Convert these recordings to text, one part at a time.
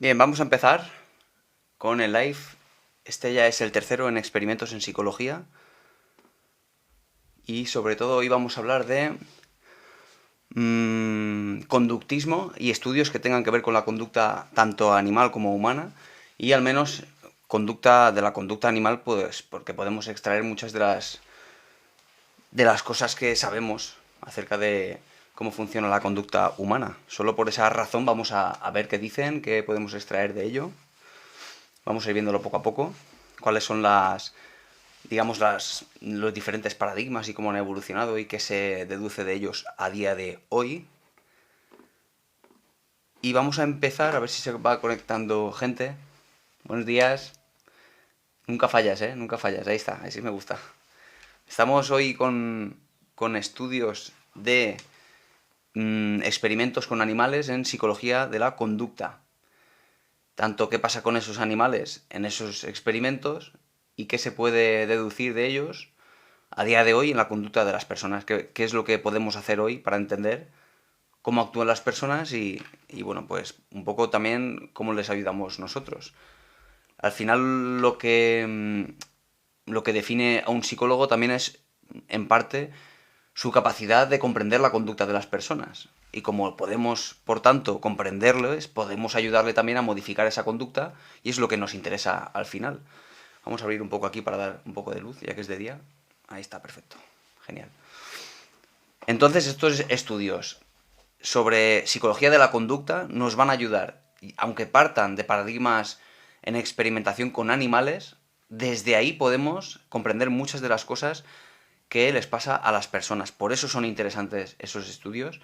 Bien, vamos a empezar con el live. Este ya es el tercero en experimentos en psicología. Y sobre todo hoy vamos a hablar de conductismo y estudios que tengan que ver con la conducta tanto animal como humana. Y al menos de la conducta animal, pues porque podemos extraer muchas de las cosas que sabemos acerca de cómo funciona la conducta humana. Solo por esa razón vamos a ver qué dicen, qué podemos extraer de ello. Vamos a ir viéndolo poco a poco. Cuáles son los diferentes paradigmas y cómo han evolucionado y qué se deduce de ellos a día de hoy. Y vamos a empezar a ver si se va conectando gente. Buenos días. Nunca fallas, ¿eh? Nunca fallas. Ahí está, así me gusta. Estamos hoy con estudios de experimentos con animales en psicología de la conducta. Tanto qué pasa con esos animales en esos experimentos y qué se puede deducir de ellos a día de hoy en la conducta de las personas. ¿Qué es lo que podemos hacer hoy para entender cómo actúan las personas y, bueno, pues un poco también cómo les ayudamos nosotros? Al final lo que define a un psicólogo también es, en parte, su capacidad de comprender la conducta de las personas. Y como podemos, por tanto, comprenderles, podemos ayudarle también a modificar esa conducta y es lo que nos interesa al final. Vamos a abrir un poco aquí para dar un poco de luz, ya que es de día. Ahí está, perfecto. Genial. Entonces, estos estudios sobre psicología de la conducta nos van a ayudar, aunque partan de paradigmas en experimentación con animales, desde ahí podemos comprender muchas de las cosas que les pasa a las personas. Por eso son interesantes esos estudios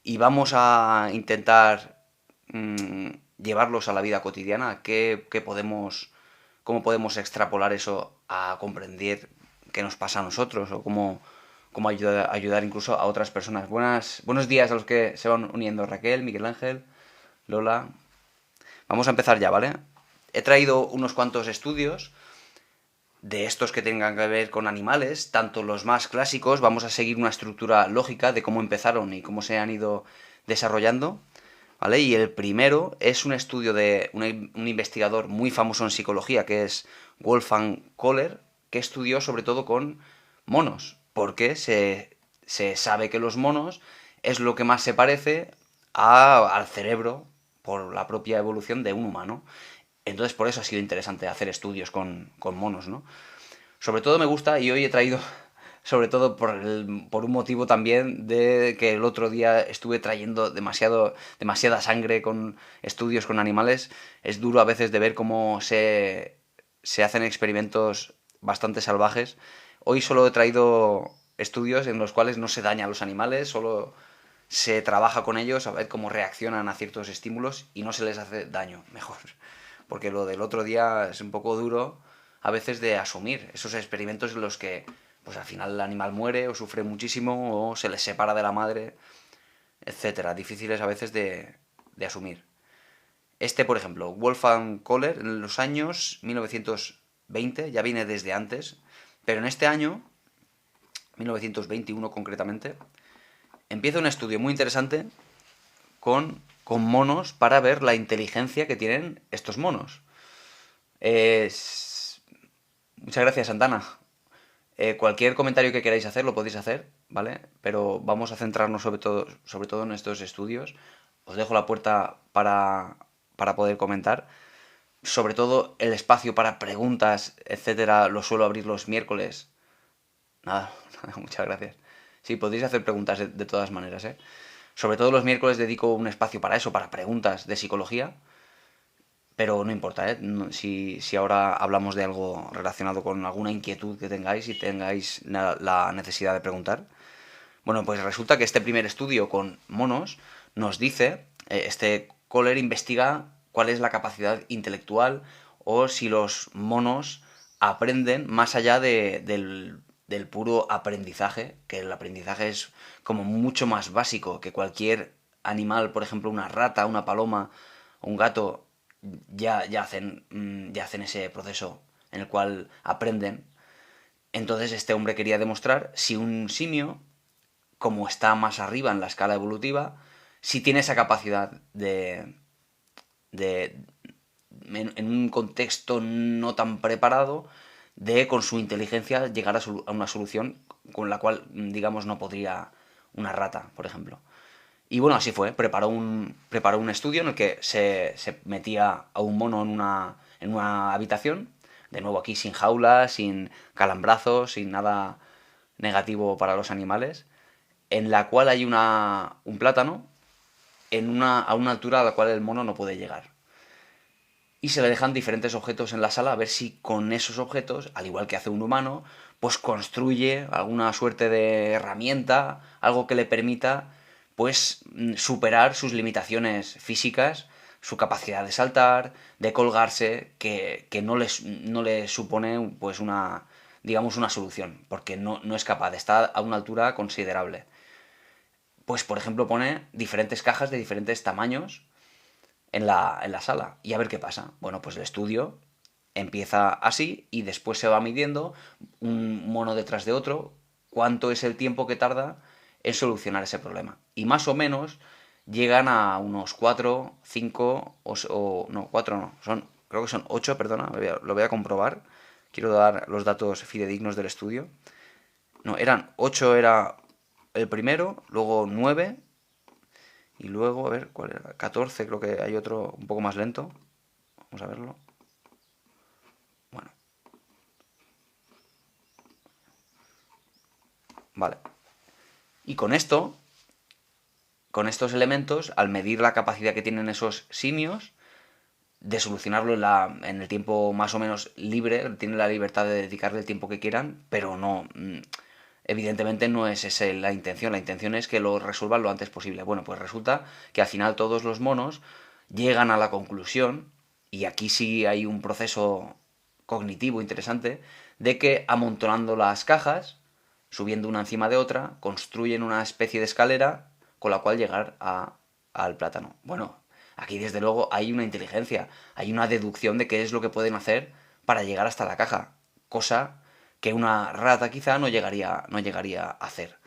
y vamos a intentar mmm, llevarlos a la vida cotidiana, cómo podemos extrapolar eso a comprender qué nos pasa a nosotros o cómo ayudar incluso a otras personas. Buenos días a los que se van uniendo, Raquel, Miguel Ángel, Lola. Vamos a empezar ya, ¿vale? He traído unos cuantos estudios de estos que tengan que ver con animales, tanto los más clásicos, vamos a seguir una estructura lógica de cómo empezaron y cómo se han ido desarrollando, ¿vale? Y el primero es un estudio de un investigador muy famoso en psicología, que es Wolfgang Kohler, que estudió sobre todo con monos, porque se sabe que los monos es lo que más se parece al cerebro por la propia evolución de un humano. Entonces por eso ha sido interesante hacer estudios con monos, ¿no? Sobre todo me gusta, y hoy he traído, sobre todo por un motivo también de que el otro día estuve trayendo demasiada sangre con estudios con animales. Es duro a veces de ver cómo se hacen experimentos bastante salvajes. Hoy solo he traído estudios en los cuales no se daña a los animales, solo se trabaja con ellos a ver cómo reaccionan a ciertos estímulos y no se les hace daño, mejor. Porque lo del otro día es un poco duro a veces de asumir esos experimentos en los que pues al final el animal muere o sufre muchísimo o se les separa de la madre, etcétera. Difíciles a veces de asumir. Este, por ejemplo, Wolfgang Kohler, en los años 1920, ya viene desde antes, pero en este año, 1921 concretamente, empieza un estudio muy interesante con monos para ver la inteligencia que tienen estos monos. Muchas gracias, Santana. Cualquier comentario que queráis hacer lo podéis hacer, ¿vale? Pero vamos a centrarnos sobre todo en estos estudios. Os dejo la puerta para poder comentar. Sobre todo el espacio para preguntas, etcétera, lo suelo abrir los miércoles. Nada, muchas gracias. Sí, podéis hacer preguntas de todas maneras, ¿eh? Sobre todo los miércoles dedico un espacio para eso, para preguntas de psicología. Pero no importa, ¿eh? Si ahora hablamos de algo relacionado con alguna inquietud que tengáis y tengáis la necesidad de preguntar. Bueno, pues resulta que este primer estudio con monos nos dice, este Kohler investiga cuál es la capacidad intelectual o si los monos aprenden más allá del puro aprendizaje, que el aprendizaje es como mucho más básico que cualquier animal, por ejemplo, una rata, una paloma, un gato, ya hacen ese proceso en el cual aprenden. Entonces este hombre quería demostrar si un simio, como está más arriba en la escala evolutiva, si tiene esa capacidad en un contexto no tan preparado, de con su inteligencia llegar a una solución con la cual, digamos, no podría una rata, por ejemplo. Y bueno, así fue. Preparó un estudio en el que se metía a un mono en una habitación. De nuevo aquí sin jaula, sin calambrazos, sin nada negativo para los animales. En la cual hay un plátano a una altura a la cual el mono no puede llegar. Y se le dejan diferentes objetos en la sala a ver si con esos objetos, al igual que hace un humano, pues construye alguna suerte de herramienta, algo que le permita pues superar sus limitaciones físicas, su capacidad de saltar, de colgarse, que no le supone pues digamos una solución, porque no es capaz, está a una altura considerable. Pues por ejemplo pone diferentes cajas de diferentes tamaños en la sala y a ver qué pasa. Bueno, pues el estudio empieza así y después se va midiendo un mono detrás de otro cuánto es el tiempo que tarda en solucionar ese problema. Y más o menos llegan a unos 4 5 no, 4 no, creo que son 8, perdona, lo voy a comprobar. Quiero dar los datos fidedignos del estudio. No, eran 8 era el primero, luego 9 y luego, a ver, ¿cuál era? 14, creo que hay otro un poco más lento. Vamos a verlo. Bueno, vale. Y con estos elementos, al medir la capacidad que tienen esos simios de solucionarlo en el tiempo más o menos libre, tienen la libertad de dedicarle el tiempo que quieran, pero no, evidentemente no es esa la intención. La intención es que lo resuelvan lo antes posible. Bueno, pues resulta que al final todos los monos llegan a la conclusión, y aquí sí hay un proceso cognitivo interesante, de que amontonando las cajas, subiendo una encima de otra, construyen una especie de escalera con la cual llegar al plátano. Bueno, aquí desde luego hay una inteligencia, hay una deducción de qué es lo que pueden hacer para llegar hasta la caja, cosa que una rata quizá no llegaría a hacer.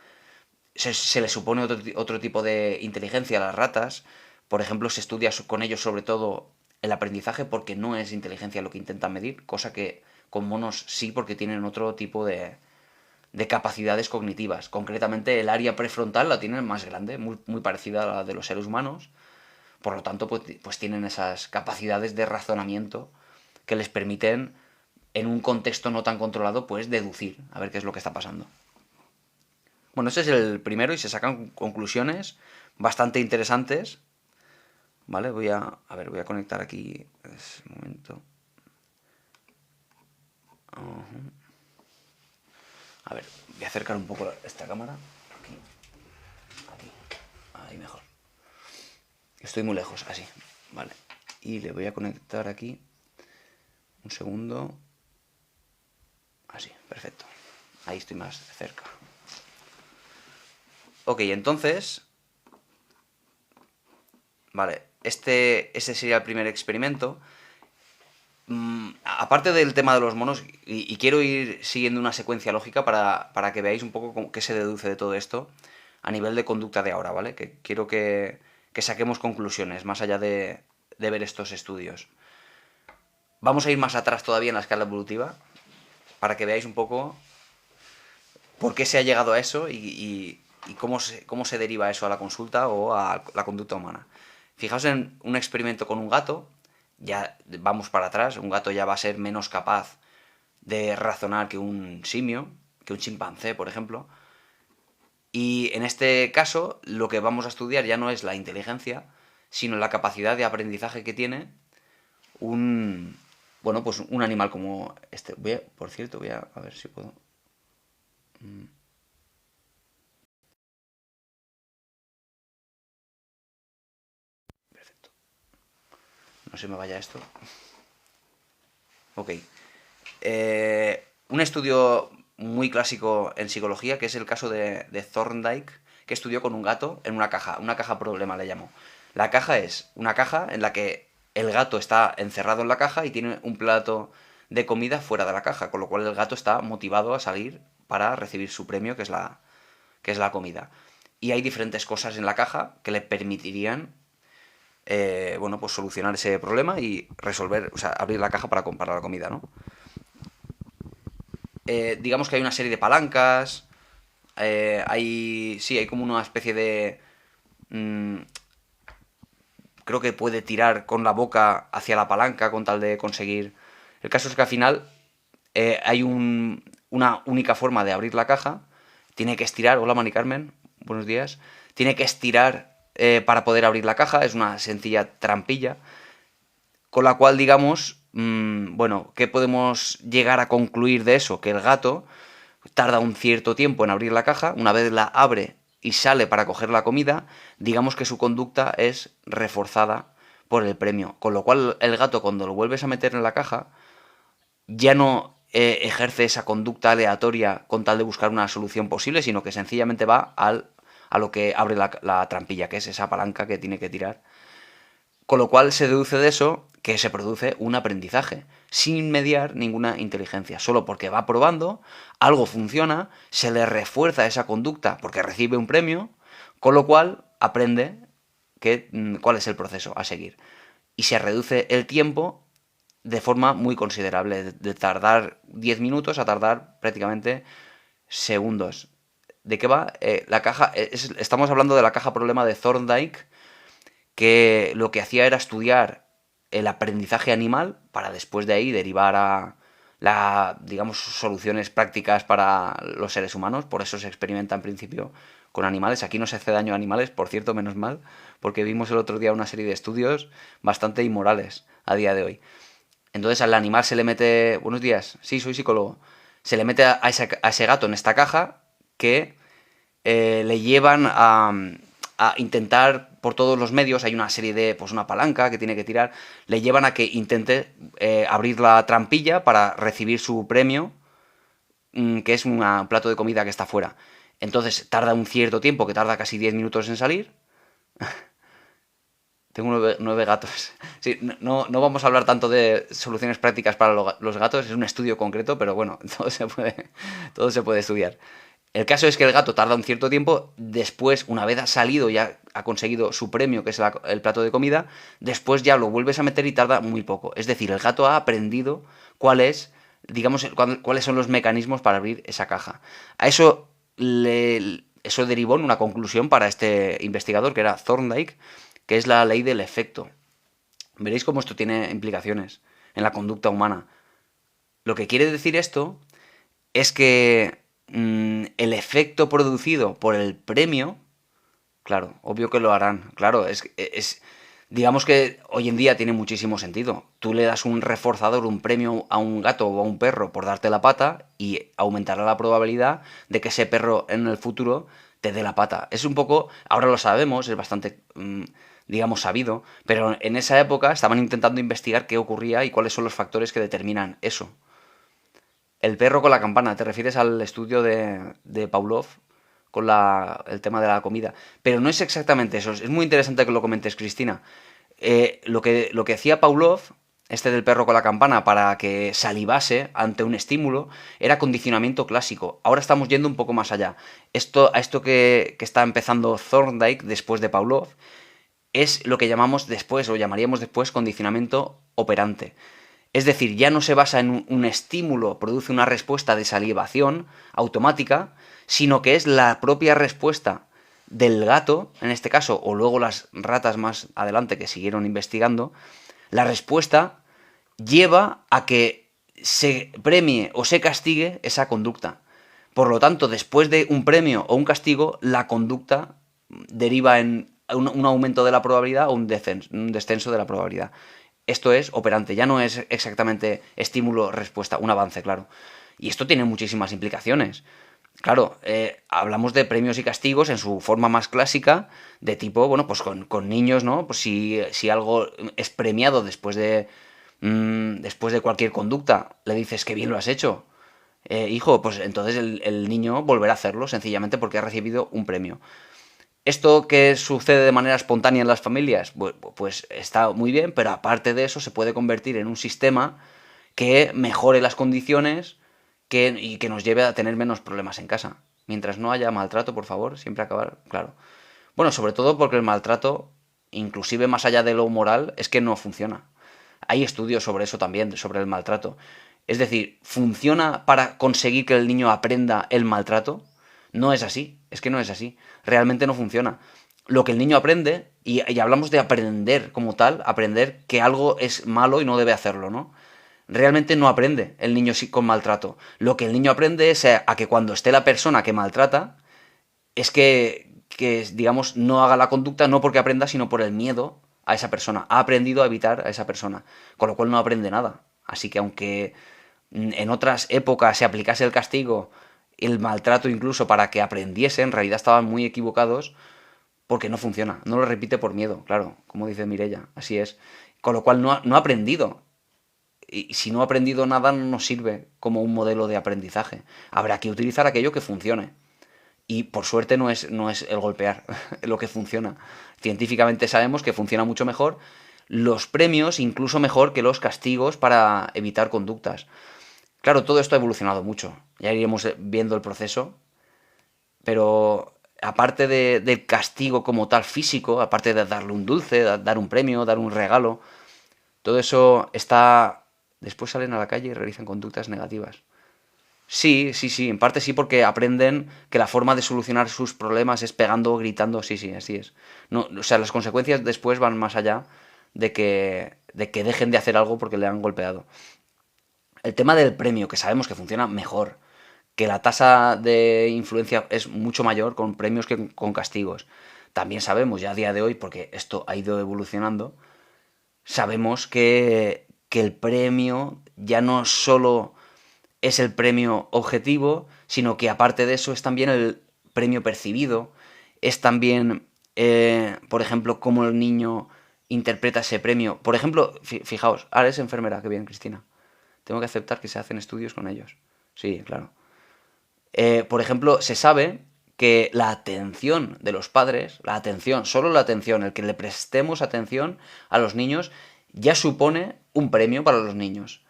Se le supone otro tipo de inteligencia a las ratas. Por ejemplo, se estudia con ellos sobre todo el aprendizaje, porque no es inteligencia lo que intentan medir, cosa que con monos sí, porque tienen otro tipo de capacidades cognitivas. Concretamente, el área prefrontal la tienen más grande, muy parecida a la de los seres humanos. Por lo tanto, pues tienen esas capacidades de razonamiento que les permiten, en un contexto no tan controlado, pues deducir a ver qué es lo que está pasando. Bueno, ese es el primero y se sacan conclusiones bastante interesantes. Vale, voy a conectar aquí. Un momento. A ver, voy a acercar un poco esta cámara. Aquí. Ahí mejor. Estoy muy lejos, así. Vale. Y le voy a conectar aquí. Un segundo. Así, perfecto. Ahí estoy más cerca. Ok, entonces. Vale, este sería el primer experimento. Aparte del tema de los monos, y quiero ir siguiendo una secuencia lógica para que veáis un poco qué se deduce de todo esto a nivel de conducta de ahora, ¿vale? Que quiero que saquemos conclusiones más allá de ver estos estudios. Vamos a ir más atrás todavía en la escala evolutiva para que veáis un poco por qué se ha llegado a eso y cómo se deriva eso a la consulta o a la conducta humana. Fijaos en un experimento con un gato. Ya vamos para atrás, un gato ya va a ser menos capaz de razonar que un simio, que un chimpancé, por ejemplo. Y en este caso, lo que vamos a estudiar ya no es la inteligencia, sino la capacidad de aprendizaje que tiene un, bueno, pues un animal como este. Por cierto, voy a ver si puedo. Perfecto. No se me vaya esto. Ok. Un estudio muy clásico en psicología, que es el caso de Thorndike, que estudió con un gato en una caja problema le llamó. La caja es una caja en la que el gato está encerrado en la caja y tiene un plato de comida fuera de la caja, con lo cual el gato está motivado a salir para recibir su premio, que es la comida. Y hay diferentes cosas en la caja que le permitirían bueno, pues solucionar ese problema y resolver, o sea, abrir la caja para la comida, ¿no? Digamos que hay una serie de palancas, sí, hay como una especie de... mm, creo que puede tirar con la boca hacia la palanca con tal de conseguir... El caso es que al final hay una única forma de abrir la caja. Tiene que estirar. Hola, Mari Carmen. Buenos días. Tiene que estirar para poder abrir la caja. Es una sencilla trampilla. Con la cual, digamos, bueno, ¿qué podemos llegar a concluir de eso? Que el gato tarda un cierto tiempo en abrir la caja. Una vez la abre y sale para coger la comida, digamos que su conducta es reforzada por el premio. Con lo cual, el gato, cuando lo vuelves a meter en la caja, ya no ejerce esa conducta aleatoria con tal de buscar una solución posible, sino que sencillamente va a lo que abre la trampilla, que es esa palanca que tiene que tirar. Con lo cual se deduce de eso que se produce un aprendizaje, sin mediar ninguna inteligencia, solo porque va probando, algo funciona, se le refuerza esa conducta porque recibe un premio, con lo cual aprende cuál es el proceso a seguir. Y se reduce el tiempo de forma muy considerable, de tardar 10 minutos a tardar prácticamente segundos. ¿De qué va? La caja, estamos hablando de la caja problema de Thorndike, que lo que hacía era estudiar el aprendizaje animal para después de ahí derivar a digamos, soluciones prácticas para los seres humanos. Por eso se experimenta en principio con animales. Aquí no se hace daño a animales, por cierto, menos mal, porque vimos el otro día una serie de estudios bastante inmorales a día de hoy. Entonces al animal se le mete... Buenos días, sí, soy psicólogo. Se le mete a ese gato en esta caja que le llevan a intentar por todos los medios, hay una serie de, pues una palanca que tiene que tirar, le llevan a que intente abrir la trampilla para recibir su premio, que es un plato de comida que está fuera. Entonces tarda un cierto tiempo, que tarda casi 10 minutos en salir. Tengo 9 gatos. Sí, no vamos a hablar tanto de soluciones prácticas para los gatos, es un estudio concreto, pero bueno, todo se puede estudiar. El caso es que el gato tarda un cierto tiempo, después, una vez ha salido y ha conseguido su premio, que es el plato de comida, después ya lo vuelves a meter y tarda muy poco. Es decir, el gato ha aprendido digamos, cuáles son los mecanismos para abrir esa caja. A eso derivó en una conclusión para este investigador, que era Thorndike, que es la ley del efecto. Veréis cómo esto tiene implicaciones en la conducta humana. Lo que quiere decir esto es que el efecto producido por el premio, claro, obvio que lo harán, claro, digamos que hoy en día tiene muchísimo sentido. Tú le das un reforzador, un premio a un gato o a un perro por darte la pata y aumentará la probabilidad de que ese perro en el futuro te dé la pata. Es un poco, ahora lo sabemos, es bastante, digamos, sabido, pero en esa época estaban intentando investigar qué ocurría y cuáles son los factores que determinan eso. El perro con la campana, te refieres al estudio de Pavlov con el tema de la comida. Pero no es exactamente eso, es muy interesante que lo comentes, Cristina. Lo que hacía Pavlov, este del perro con la campana, para que salivase ante un estímulo, era condicionamiento clásico. Ahora estamos yendo un poco más allá. A esto que está empezando Thorndike después de Pavlov, es lo que llamamos después, o llamaríamos después, condicionamiento operante. Es decir, ya no se basa en un estímulo, produce una respuesta de salivación automática, sino que es la propia respuesta del gato, en este caso, o luego las ratas más adelante que siguieron investigando, la respuesta lleva a que se premie o se castigue esa conducta. Por lo tanto, después de un premio o un castigo, la conducta deriva en un aumento de la probabilidad o un descenso de la probabilidad. Esto es operante, ya no es exactamente estímulo-respuesta, un avance, claro. Y esto tiene muchísimas implicaciones. Claro, hablamos de premios y castigos en su forma más clásica, de tipo, bueno, pues con niños, ¿no? Pues si algo es premiado después de cualquier conducta, le dices que bien lo has hecho, hijo, pues entonces el niño volverá a hacerlo, sencillamente porque ha recibido un premio. Esto que sucede de manera espontánea en las familias, pues está muy bien, pero aparte de eso se puede convertir en un sistema que mejore las condiciones y que nos lleve a tener menos problemas en casa. Mientras no haya maltrato, por favor, siempre acabar, claro. Bueno, sobre todo porque el maltrato inclusive más allá de lo moral, es que no funciona. Hay estudios sobre eso también, sobre el maltrato. Es decir, ¿funciona para conseguir que el niño aprenda el maltrato? No es así, es que no es así. Realmente no funciona. Lo que el niño aprende, y hablamos de aprender como tal, aprender que algo es malo y no debe hacerlo, ¿no? Realmente no aprende el niño con maltrato. Lo que el niño aprende es a que cuando esté la persona que maltrata, es que, digamos, no haga la conducta no porque aprenda, sino por el miedo a esa persona. Ha aprendido a evitar a esa persona, con lo cual no aprende nada. Así que aunque en otras épocas se aplicase el castigo, el maltrato incluso para que aprendiese, en realidad estaban muy equivocados porque no funciona. No lo repite por miedo, claro, como dice Mirella, así es. Con lo cual no ha aprendido. Y si no ha aprendido nada, no nos sirve como un modelo de aprendizaje. Habrá que utilizar aquello que funcione. Y por suerte no es el golpear lo que funciona. Científicamente sabemos que funciona mucho mejor los premios, incluso mejor que los castigos para evitar conductas. Claro, todo esto ha evolucionado mucho. Ya iremos viendo el proceso. Pero aparte del castigo como tal físico, aparte de darle un dulce, dar un premio, dar un regalo, todo eso está... Después salen a la calle y realizan conductas negativas. Sí, sí, sí, en parte sí porque aprenden que la forma de solucionar sus problemas es pegando, gritando, sí, sí, así es. No, o sea, las consecuencias después van más allá de que dejen de hacer algo porque le han golpeado. El tema del premio, que sabemos que funciona mejor, que la tasa de influencia es mucho mayor con premios que con castigos. También sabemos ya a día de hoy, porque esto ha ido evolucionando, sabemos que el premio ya no solo es el premio objetivo, sino que aparte de eso es también el premio percibido, es también, por ejemplo, cómo el niño interpreta ese premio. Por ejemplo, fijaos, ahora es enfermera, qué bien, Cristina. Tengo que aceptar que se hacen estudios con ellos. Sí, claro. Por ejemplo, se sabe que la atención de los padres, la atención, solo la atención, el que le prestemos atención a los niños, ya supone un premio para los niños.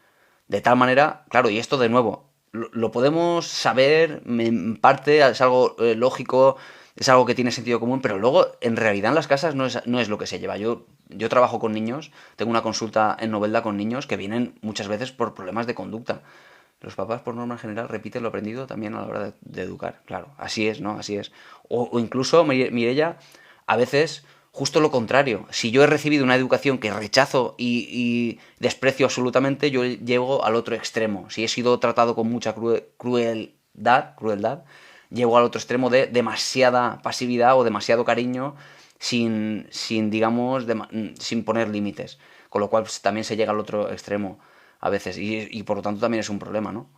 De tal manera, claro, y esto de nuevo, lo podemos saber, en parte es algo lógico, es algo que tiene sentido común, pero luego en realidad en las casas no es lo que se lleva. Yo trabajo con niños, tengo una consulta en Novelda con niños que vienen muchas veces por problemas de conducta. Los papás, por norma general, repiten lo aprendido también a la hora de educar. Claro, así es, ¿no? Así es. O incluso, Mirella, a veces justo lo contrario. Si yo he recibido una educación que rechazo y desprecio absolutamente, yo llego al otro extremo. Si he sido tratado con mucha crueldad, llego al otro extremo de demasiada pasividad o demasiado cariño sin digamos, sin poner límites. Con lo cual pues, también se llega al otro extremo a veces. Y por lo tanto también es un problema, ¿no?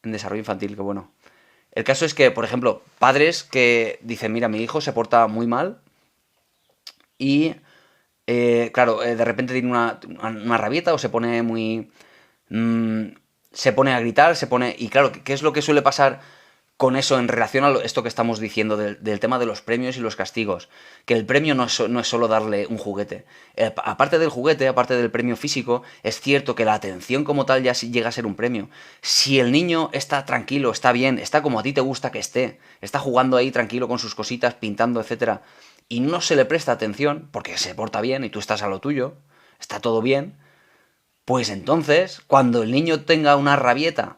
En desarrollo infantil, que bueno. El caso es que, por ejemplo, padres que dicen, mira, mi hijo se porta muy mal y, claro, de repente tiene una rabieta o se pone muy... mm, se pone a gritar, se pone... Y claro, ¿qué es lo que suele pasar con eso en relación a esto que estamos diciendo del tema de los premios y los castigos? Que el premio no es solo darle un juguete. Aparte del juguete, aparte del premio físico, es cierto que la atención como tal ya llega a ser un premio. Si el niño está tranquilo, está bien, está como a ti te gusta que esté, está jugando ahí tranquilo con sus cositas, pintando, etcétera, y no se le presta atención, porque se porta bien y tú estás a lo tuyo, está todo bien, pues entonces, cuando el niño tenga una rabieta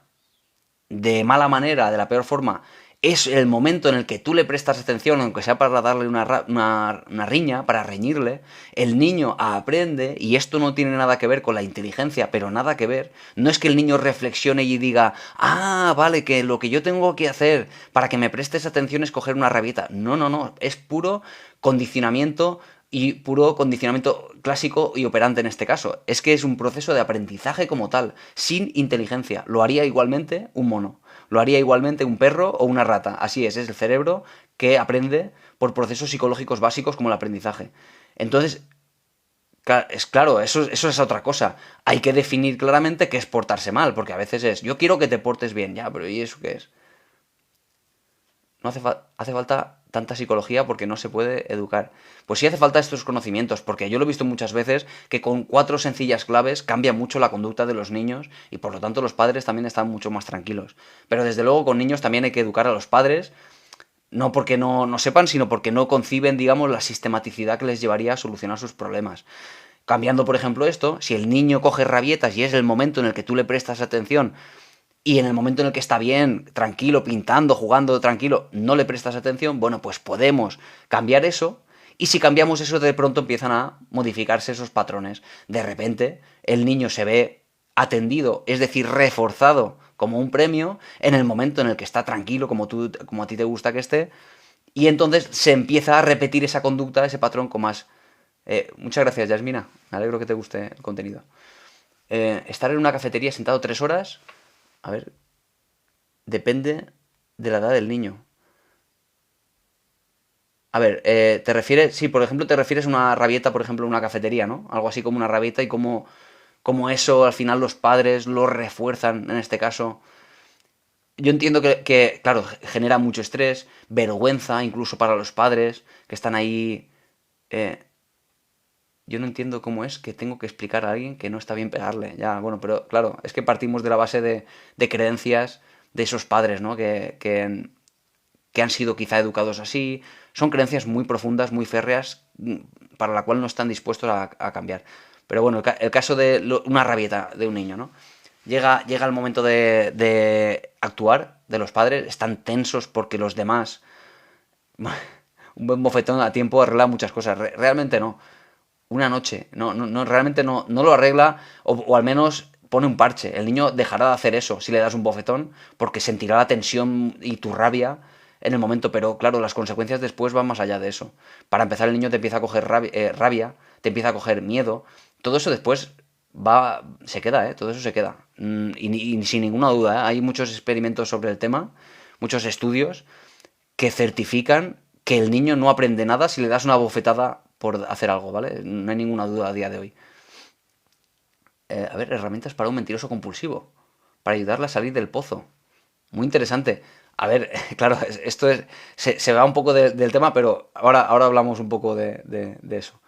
de mala manera, de la peor forma, es el momento en el que tú le prestas atención, aunque sea para darle una riña, para reñirle, el niño aprende, y esto no tiene nada que ver con la inteligencia, pero nada que ver, no es que el niño reflexione y diga, ah, vale, que lo que yo tengo que hacer para que me prestes atención es coger una rabieta. No, no, no, es puro condicionamiento y puro condicionamiento clásico y operante en este caso. Es que es un proceso de aprendizaje como tal, sin inteligencia. Lo haría igualmente un mono, lo haría igualmente un perro o una rata. Así es el cerebro que aprende por procesos psicológicos básicos como el aprendizaje. Entonces, es claro, eso es otra cosa. Hay que definir claramente qué es portarse mal, porque a veces es, yo quiero que te portes bien, ya, pero ¿y eso qué es? No hace falta tanta psicología porque no se puede educar. Pues sí hace falta estos conocimientos, porque yo lo he visto muchas veces que con 4 sencillas claves cambia mucho la conducta de los niños y por lo tanto los padres también están mucho más tranquilos. Pero desde luego con niños también hay que educar a los padres No porque no sepan, sino porque no conciben, digamos, la sistematicidad que les llevaría a solucionar sus problemas. Cambiando, por ejemplo, esto, si el niño coge rabietas y es el momento en el que tú le prestas atención y en el momento en el que está bien, tranquilo, pintando, jugando tranquilo, no le prestas atención, bueno, pues podemos cambiar eso. Y si cambiamos eso, de pronto empiezan a modificarse esos patrones. De repente, el niño se ve atendido, es decir, reforzado como un premio en el momento en el que está tranquilo, como a ti te gusta que esté, y entonces se empieza a repetir esa conducta, ese patrón con más. Muchas gracias, Yasmina. Me alegro que te guste el contenido. Estar en una cafetería sentado 3 horas, a ver, depende de la edad del niño. A ver, te refieres, sí, por ejemplo, te refieres a una rabieta, por ejemplo, en una cafetería, ¿no? Algo así como una rabieta y cómo eso al final los padres lo refuerzan, en este caso. Yo entiendo claro, genera mucho estrés, vergüenza, incluso para los padres que están ahí. eh, yo no entiendo cómo es que tengo que explicar a alguien que no está bien pegarle. Ya, bueno, pero claro, es que partimos de la base de creencias de esos padres, ¿no? Que han sido quizá educados así. Son creencias muy profundas, muy férreas, para la cual no están dispuestos a cambiar. Pero bueno, el caso de una rabieta de un niño, ¿no? Llega el momento de actuar de los padres, están tensos porque los demás. Un buen bofetón a tiempo arregla muchas cosas. Realmente no. Una noche. Realmente no lo arregla, o al menos pone un parche. El niño dejará de hacer eso si le das un bofetón, porque sentirá la tensión y tu rabia en el momento, pero claro, las consecuencias después van más allá de eso. Para empezar, el niño te empieza a coger rabia, te empieza a coger miedo. Todo eso después se queda, ¿eh? Todo eso se queda. Y sin ninguna duda, ¿eh? Hay muchos experimentos sobre el tema, muchos estudios que certifican que el niño no aprende nada si le das una bofetada por hacer algo, ¿vale? No hay ninguna duda a día de hoy. A ver, herramientas para un mentiroso compulsivo, para ayudarle a salir del pozo. Muy interesante. A ver, claro, esto se va un poco del tema, pero ahora hablamos un poco de eso.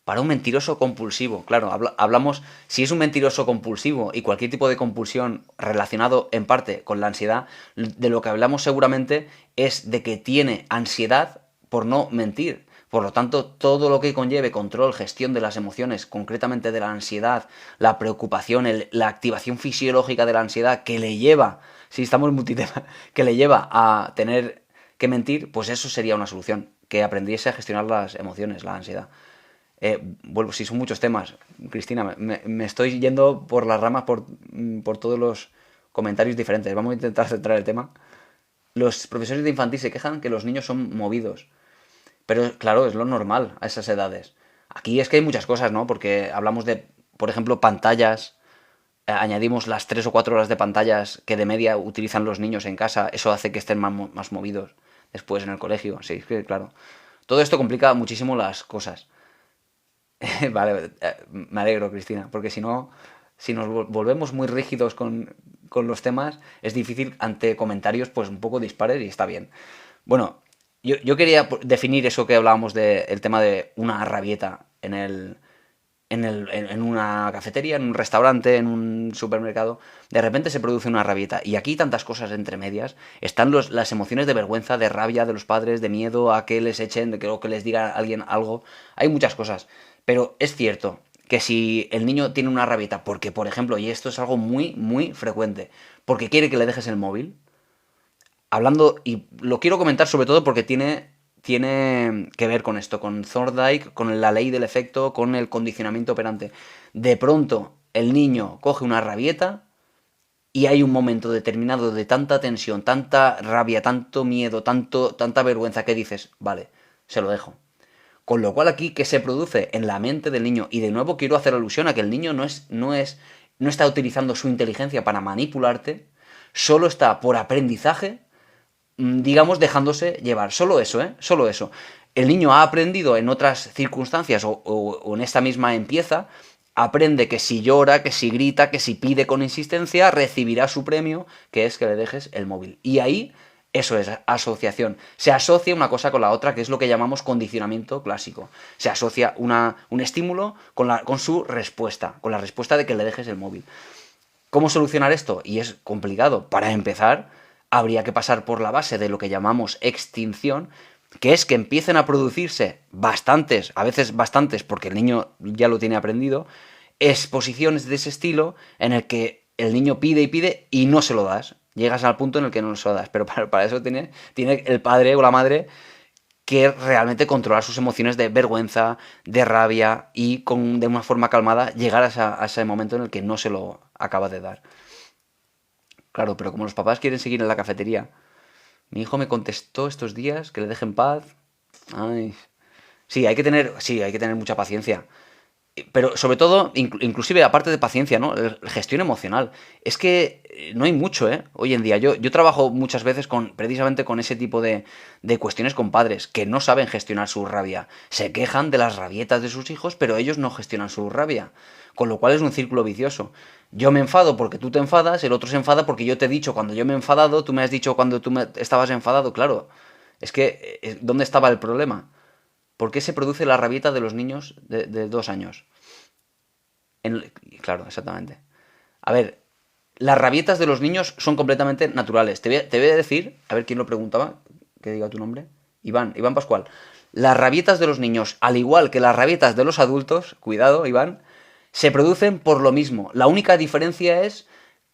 Para un mentiroso compulsivo, claro, hablamos, si es un mentiroso compulsivo y cualquier tipo de compulsión relacionado en parte con la ansiedad, de lo que hablamos seguramente es de que tiene ansiedad por no mentir. Por lo tanto, todo lo que conlleve control, gestión de las emociones, concretamente de la ansiedad, la preocupación, la activación fisiológica de la ansiedad que le lleva, si estamos en multitema, que le lleva a tener que mentir, pues eso sería una solución, que aprendiese a gestionar las emociones, la ansiedad. Vuelvo, si son muchos temas, Cristina, me estoy yendo por las ramas por todos los comentarios diferentes. Vamos a intentar centrar el tema. Los profesores de infantil se quejan que los niños son movidos, pero claro, es lo normal a esas edades. Aquí es que hay muchas cosas, ¿no? Porque hablamos de, por ejemplo, pantallas, añadimos las 3 o 4 horas de pantallas que de media utilizan los niños en casa, eso hace que estén más movidos después en el colegio. Sí, es que claro. Todo esto complica muchísimo las cosas. Vale, me alegro, Cristina, porque si no, si nos volvemos muy rígidos con los temas, es difícil ante comentarios pues un poco dispares y está bien. Bueno, yo quería definir eso que hablábamos del tema de una rabieta en una cafetería, en un restaurante, en un supermercado. De repente se produce una rabieta. Y aquí tantas cosas entre medias. Están las emociones de vergüenza, de rabia de los padres, de miedo a que les echen, o que les diga alguien algo. Hay muchas cosas. Pero es cierto que si el niño tiene una rabieta, porque por ejemplo, y esto es algo muy, muy frecuente, porque quiere que le dejes el móvil, hablando, y lo quiero comentar sobre todo porque tiene que ver con esto, con Thorndike, con la ley del efecto, con el condicionamiento operante. De pronto, el niño coge una rabieta y hay un momento determinado de tanta tensión, tanta rabia, tanto miedo, tanta vergüenza que dices, vale, se lo dejo. Con lo cual aquí, ¿qué se produce en la mente del niño? Y de nuevo quiero hacer alusión a que el niño no está utilizando su inteligencia para manipularte, solo está por aprendizaje, digamos, dejándose llevar. Solo eso, ¿eh? Solo eso. El niño ha aprendido en otras circunstancias o en esta misma empieza, aprende que si llora, que si grita, que si pide con insistencia, recibirá su premio, que es que le dejes el móvil. Y ahí, eso es asociación. Se asocia una cosa con la otra, que es lo que llamamos condicionamiento clásico. Se asocia un estímulo con su respuesta, con la respuesta de que le dejes el móvil. ¿Cómo solucionar esto? Y es complicado. Para empezar, habría que pasar por la base de lo que llamamos extinción, que es que empiecen a producirse bastantes, a veces bastantes, porque el niño ya lo tiene aprendido, exposiciones de ese estilo en el que el niño pide y pide y no se lo das. Llegas al punto en el que no se lo das, pero para eso tiene el padre o la madre que realmente controlar sus emociones de vergüenza, de rabia y de una forma calmada llegar a ese momento en el que no se lo acaba de dar. Claro, pero como los papás quieren seguir en la cafetería, mi hijo me contestó estos días que le deje en paz. Ay. Sí, hay que tener mucha paciencia. Pero sobre todo, inclusive aparte de paciencia, ¿no? Gestión emocional. Es que no hay mucho, ¿eh? Hoy en día. Yo trabajo muchas veces precisamente con ese tipo de cuestiones con padres que no saben gestionar su rabia. Se quejan de las rabietas de sus hijos, pero ellos no gestionan su rabia. Con lo cual es un círculo vicioso. Yo me enfado porque tú te enfadas, el otro se enfada porque yo te he dicho cuando yo me he enfadado, tú me has dicho cuando estabas enfadado. Claro, es que, ¿dónde estaba el problema? ¿Por qué se produce la rabieta de los niños de 2 años? Claro, exactamente. A ver, las rabietas de los niños son completamente naturales. Te voy a decir, a ver quién lo preguntaba, que diga tu nombre. Iván Pascual. Las rabietas de los niños, al igual que las rabietas de los adultos, cuidado, Iván, se producen por lo mismo. La única diferencia es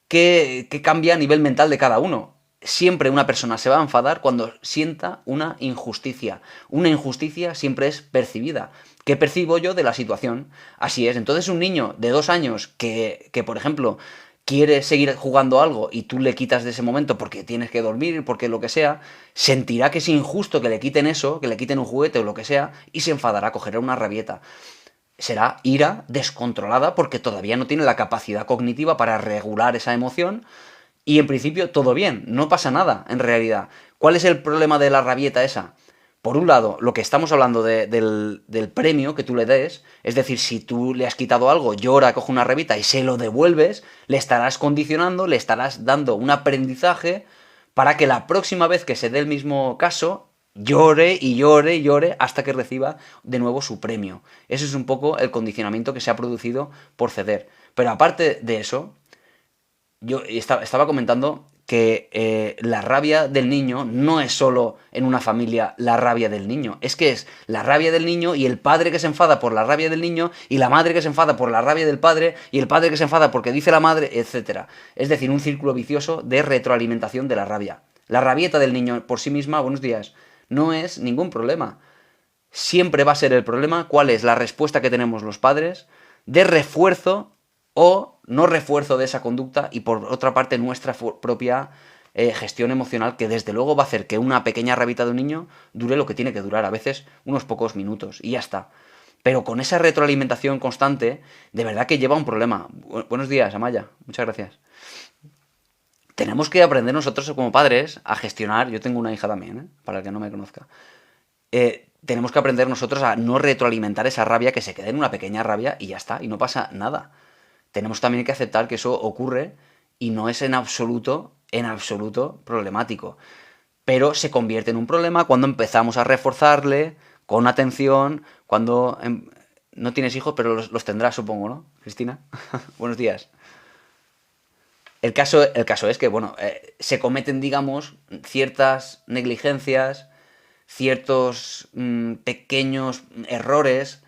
que cambia a nivel mental de cada uno. Siempre una persona se va a enfadar cuando sienta una injusticia. Una injusticia siempre es percibida. ¿Qué percibo yo de la situación? Así es. Entonces un niño de 2 años que por ejemplo, quiere seguir jugando algo y tú le quitas de ese momento porque tienes que dormir, porque lo que sea, sentirá que es injusto que le quiten eso, que le quiten un juguete o lo que sea, y se enfadará, cogerá una rabieta. Será ira descontrolada porque todavía no tiene la capacidad cognitiva para regular esa emoción y en principio todo bien, no pasa nada en realidad. ¿Cuál es el problema de la rabieta esa? Por un lado, lo que estamos hablando del premio que tú le des, es decir, si tú le has quitado algo, llora, coge una rabieta y se lo devuelves, le estarás condicionando, le estarás dando un aprendizaje para que la próxima vez que se dé el mismo caso, llore y llore y llore hasta que reciba de nuevo su premio. Ese es un poco el condicionamiento que se ha producido por ceder. Pero aparte de eso, yo estaba comentando que la rabia del niño no es solo en una familia la rabia del niño, es que es la rabia del niño y el padre que se enfada por la rabia del niño y la madre que se enfada por la rabia del padre y el padre que se enfada porque dice la madre, etcétera. Es decir, un círculo vicioso de retroalimentación de la rabia. La rabieta del niño por sí misma, buenos días, no es ningún problema. Siempre va a ser el problema cuál es la respuesta que tenemos los padres de refuerzo o no refuerzo de esa conducta y por otra parte nuestra propia gestión emocional que desde luego va a hacer que una pequeña rabita de un niño dure lo que tiene que durar, a veces unos pocos minutos y ya está. Pero con esa retroalimentación constante, de verdad que lleva un problema. Buenos días, Amaya, muchas gracias. Tenemos que aprender nosotros como padres a gestionar, yo tengo una hija también, para el que no me conozca, tenemos que aprender nosotros a no retroalimentar esa rabia, que se quede en una pequeña rabia y ya está, y no pasa nada. Tenemos también que aceptar que eso ocurre y no es en absoluto problemático. Pero se convierte en un problema cuando empezamos a reforzarle con atención, cuando... no tienes hijos, pero los tendrás, supongo, ¿no, Cristina? Buenos días. El caso es que, bueno, se cometen, digamos, ciertas negligencias, ciertos pequeños errores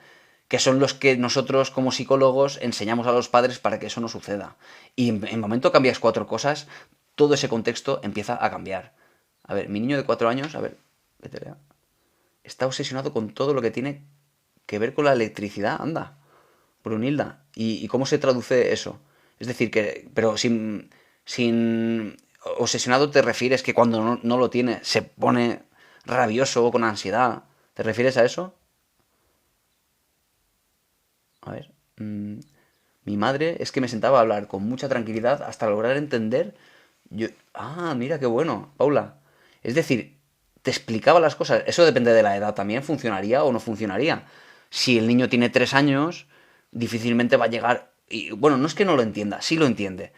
que son los que nosotros como psicólogos enseñamos a los padres para que eso no suceda. Y en el momento que cambias 4 cosas, todo ese contexto empieza a cambiar. A ver, mi niño de 4 años, a ver, vete, vea, está obsesionado con todo lo que tiene que ver con la electricidad, anda, Brunilda. ¿Y cómo se traduce eso? Es decir, pero sin obsesionado te refieres que cuando no lo tiene se pone rabioso o con ansiedad. ¿Te refieres a eso? A ver. Mi madre es que me sentaba a hablar con mucha tranquilidad hasta lograr entender. Mira qué bueno, Paula. Es decir, te explicaba las cosas. Eso depende de la edad también. ¿Funcionaría o no funcionaría? Si el niño tiene 3 años, difícilmente va a llegar. Y bueno, no es que no lo entienda, sí lo entiende.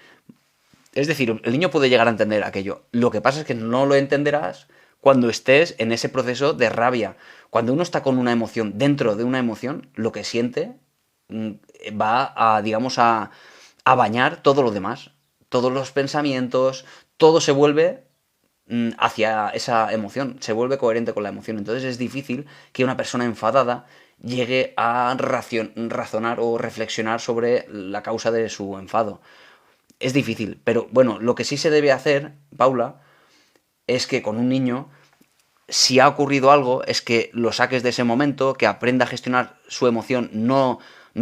Es decir, el niño puede llegar a entender aquello. Lo que pasa es que no lo entenderás cuando estés en ese proceso de rabia. Cuando uno está con una emoción, dentro de una emoción, lo que siente mm, va a, digamos, a bañar todo lo demás. Todos los pensamientos, todo se vuelve hacia esa emoción, se vuelve coherente con la emoción. Entonces es difícil que una persona enfadada llegue a razonar o reflexionar sobre la causa de su enfado. Es difícil, pero bueno, lo que sí se debe hacer, Paula, es que con un niño, si ha ocurrido algo, es que lo saques de ese momento, que aprenda a gestionar su emoción, no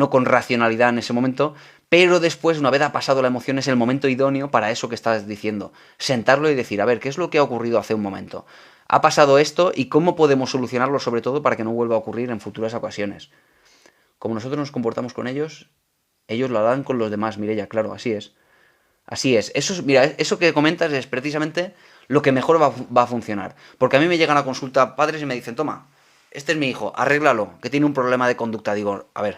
con racionalidad en ese momento, pero después, una vez ha pasado la emoción, es el momento idóneo para eso que estás diciendo. Sentarlo y decir, a ver, ¿qué es lo que ha ocurrido hace un momento? Ha pasado esto y cómo podemos solucionarlo, sobre todo para que no vuelva a ocurrir en futuras ocasiones. Como nosotros nos comportamos con ellos lo harán con los demás, Mireia, claro, así es. Así es. Mira, eso que comentas es precisamente lo que mejor va a funcionar. Porque a mí me llegan a consulta padres y me dicen, toma, este es mi hijo, arréglalo, que tiene un problema de conducta. Digo, a ver,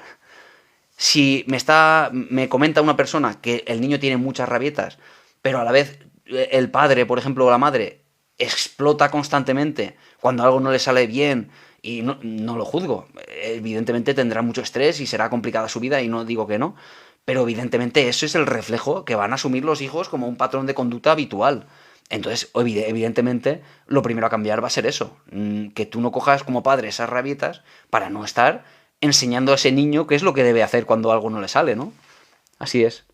si me comenta una persona que el niño tiene muchas rabietas, pero a la vez el padre, por ejemplo, o la madre, explota constantemente cuando algo no le sale bien y no lo juzgo. Evidentemente tendrá mucho estrés y será complicada su vida y no digo que no, pero evidentemente eso es el reflejo que van a asumir los hijos como un patrón de conducta habitual. Entonces, evidentemente, lo primero a cambiar va a ser eso, que tú no cojas como padre esas rabietas para no estar enseñando a ese niño qué es lo que debe hacer cuando algo no le sale, ¿no? Así es.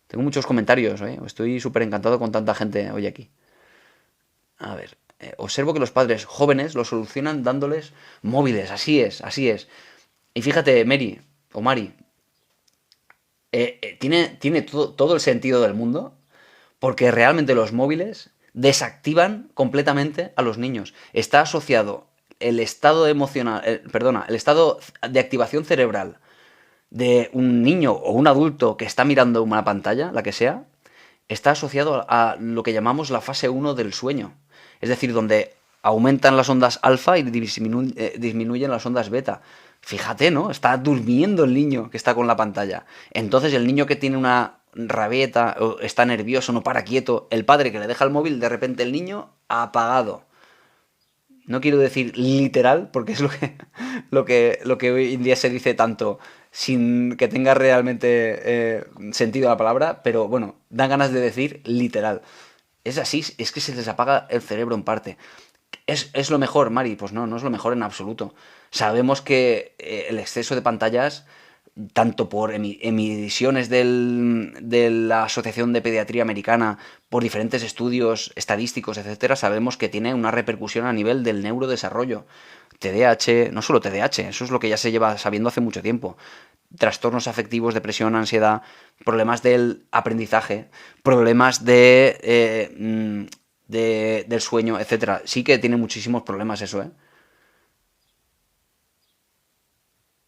Tengo muchos comentarios, ¿eh? Estoy súper encantado con tanta gente hoy aquí. A ver, observo que los padres jóvenes lo solucionan dándoles móviles, así es, así es. Y fíjate, Mary, o Mari, tiene todo el sentido del mundo, porque realmente los móviles desactivan completamente a los niños. Está asociado el estado emocional, el estado de activación cerebral de un niño o un adulto que está mirando una pantalla, la que sea, está asociado a lo que llamamos la fase uno del sueño. Es decir, donde aumentan las ondas alfa y disminuyen las ondas beta. Fíjate, ¿no? Está durmiendo el niño que está con la pantalla. Entonces el niño que tiene una rabieta o está nervioso, no para quieto, el padre que le deja el móvil, de repente el niño apagado. No quiero decir literal, porque es lo que hoy en día se dice tanto sin que tenga realmente sentido la palabra, pero bueno, dan ganas de decir literal. Es así, es que se les apaga el cerebro en parte. ¿Es lo mejor, Mari? Pues no, no es lo mejor en absoluto. Sabemos que el exceso de pantallas, tanto por emisiones de la Asociación de Pediatría Americana, por diferentes estudios estadísticos, etcétera, sabemos que tiene una repercusión a nivel del neurodesarrollo. TDAH, no solo TDAH, eso es lo que ya se lleva sabiendo hace mucho tiempo. Trastornos afectivos, depresión, ansiedad, problemas del aprendizaje, problemas del sueño, etcétera. Sí que tiene muchísimos problemas eso, ¿eh?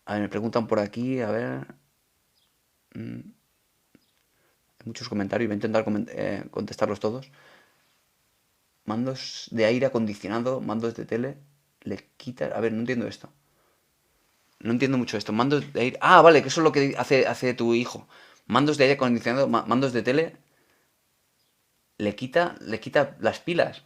A ver, me preguntan por aquí, a ver. Hay muchos comentarios, voy a intentar contestarlos todos. Mandos de aire acondicionado, mandos de tele, le quita. A ver, no entiendo esto. No entiendo mucho esto. Mandos de aire. Ah, vale, que eso es lo que hace tu hijo. Mandos de aire acondicionado, mandos de tele, le quita las pilas.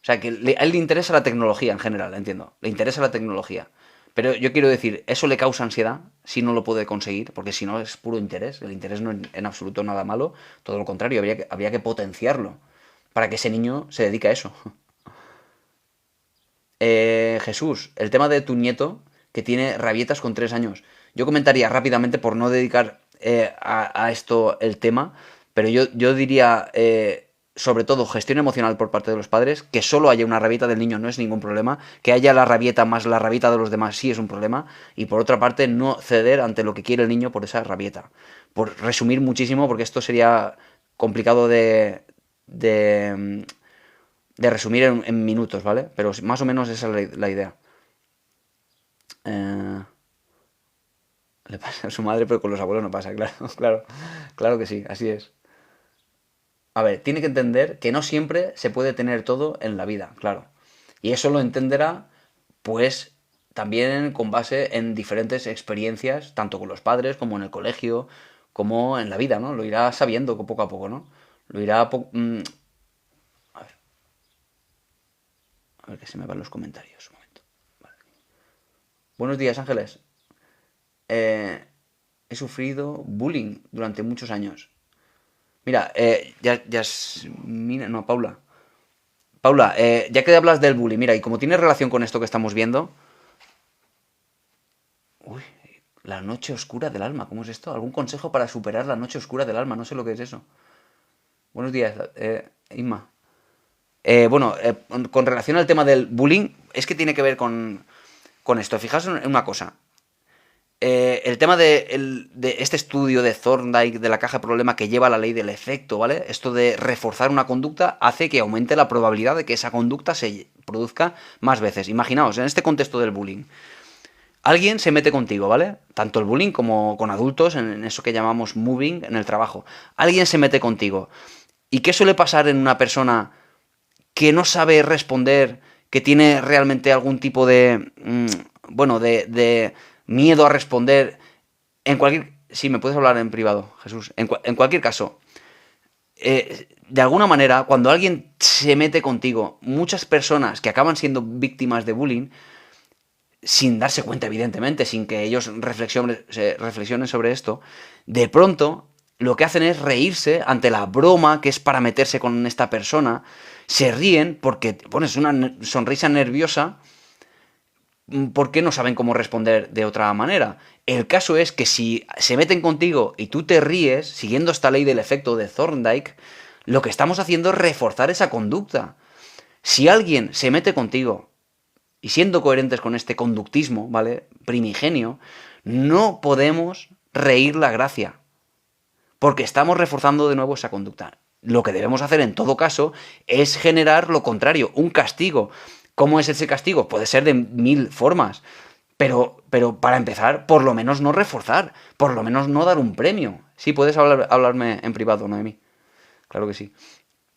O sea, que a él le interesa la tecnología en general, entiendo. Le interesa la tecnología. Pero yo quiero decir, ¿eso le causa ansiedad si no lo puede conseguir? Porque si no es puro interés. El interés no es en absoluto nada malo. Todo lo contrario, habría que potenciarlo para que ese niño se dedique a eso. Jesús, el tema de tu nieto que tiene rabietas con 3 años. Yo comentaría rápidamente por no dedicar a esto el tema, pero yo diría, sobre todo, gestión emocional por parte de los padres, que solo haya una rabieta del niño no es ningún problema, que haya la rabieta más la rabieta de los demás sí es un problema, y por otra parte, no ceder ante lo que quiere el niño por esa rabieta. Por resumir muchísimo, porque esto sería complicado de resumir en minutos, ¿vale? Pero más o menos esa es la idea. Eh, Le pasa a su madre, pero con los abuelos no pasa, claro, claro, claro que sí, así es. A ver, tiene que entender que no siempre se puede tener todo en la vida, claro. Y eso lo entenderá, pues, también con base en diferentes experiencias, tanto con los padres como en el colegio, como en la vida, ¿no? Lo irá sabiendo poco a poco, ¿no? Lo irá... a ver, a ver que se me van los comentarios, un momento. Vale. Buenos días, Ángeles. Eh, He sufrido bullying durante muchos años. Mira, Yasmina, no, Paula. Paula, ya que hablas del bullying, mira, y como tiene relación con esto que estamos viendo... Uy, la noche oscura del alma, ¿cómo es esto? ¿Algún consejo para superar la noche oscura del alma? No sé lo que es eso. Buenos días, Inma. Bueno, con relación al tema del bullying, es que tiene que ver con esto. Fijaos en una cosa. El tema de este estudio de Thorndike de la caja de problema que lleva a la ley del efecto, ¿vale? Esto de reforzar una conducta hace que aumente la probabilidad de que esa conducta se produzca más veces. Imaginaos, en este contexto del bullying. Alguien se mete contigo, ¿vale? Tanto el bullying como con adultos, en eso que llamamos moving en el trabajo. Alguien se mete contigo. ¿Y qué suele pasar en una persona que no sabe responder, que tiene realmente algún tipo de, bueno, de miedo a responder? En cualquier... Sí, me puedes hablar en privado, Jesús. En cualquier caso, de alguna manera, cuando alguien se mete contigo, muchas personas que acaban siendo víctimas de bullying, sin darse cuenta, evidentemente, sin que ellos reflexionen sobre esto, de pronto lo que hacen es reírse ante la broma que es para meterse con esta persona. Se ríen porque pones una sonrisa nerviosa porque no saben cómo responder de otra manera. El caso es que si se meten contigo y tú te ríes, siguiendo esta ley del efecto de Thorndike, lo que estamos haciendo es reforzar esa conducta. Si alguien se mete contigo y siendo coherentes con este conductismo, ¿vale? Primigenio, no podemos reír la gracia, porque estamos reforzando de nuevo esa conducta. Lo que debemos hacer en todo caso es generar lo contrario, un castigo. ¿Cómo es ese castigo? Puede ser de 1000 formas, pero para empezar, por lo menos no reforzar, por lo menos no dar un premio. Sí, puedes hablarme en privado, Noemi. Claro que sí,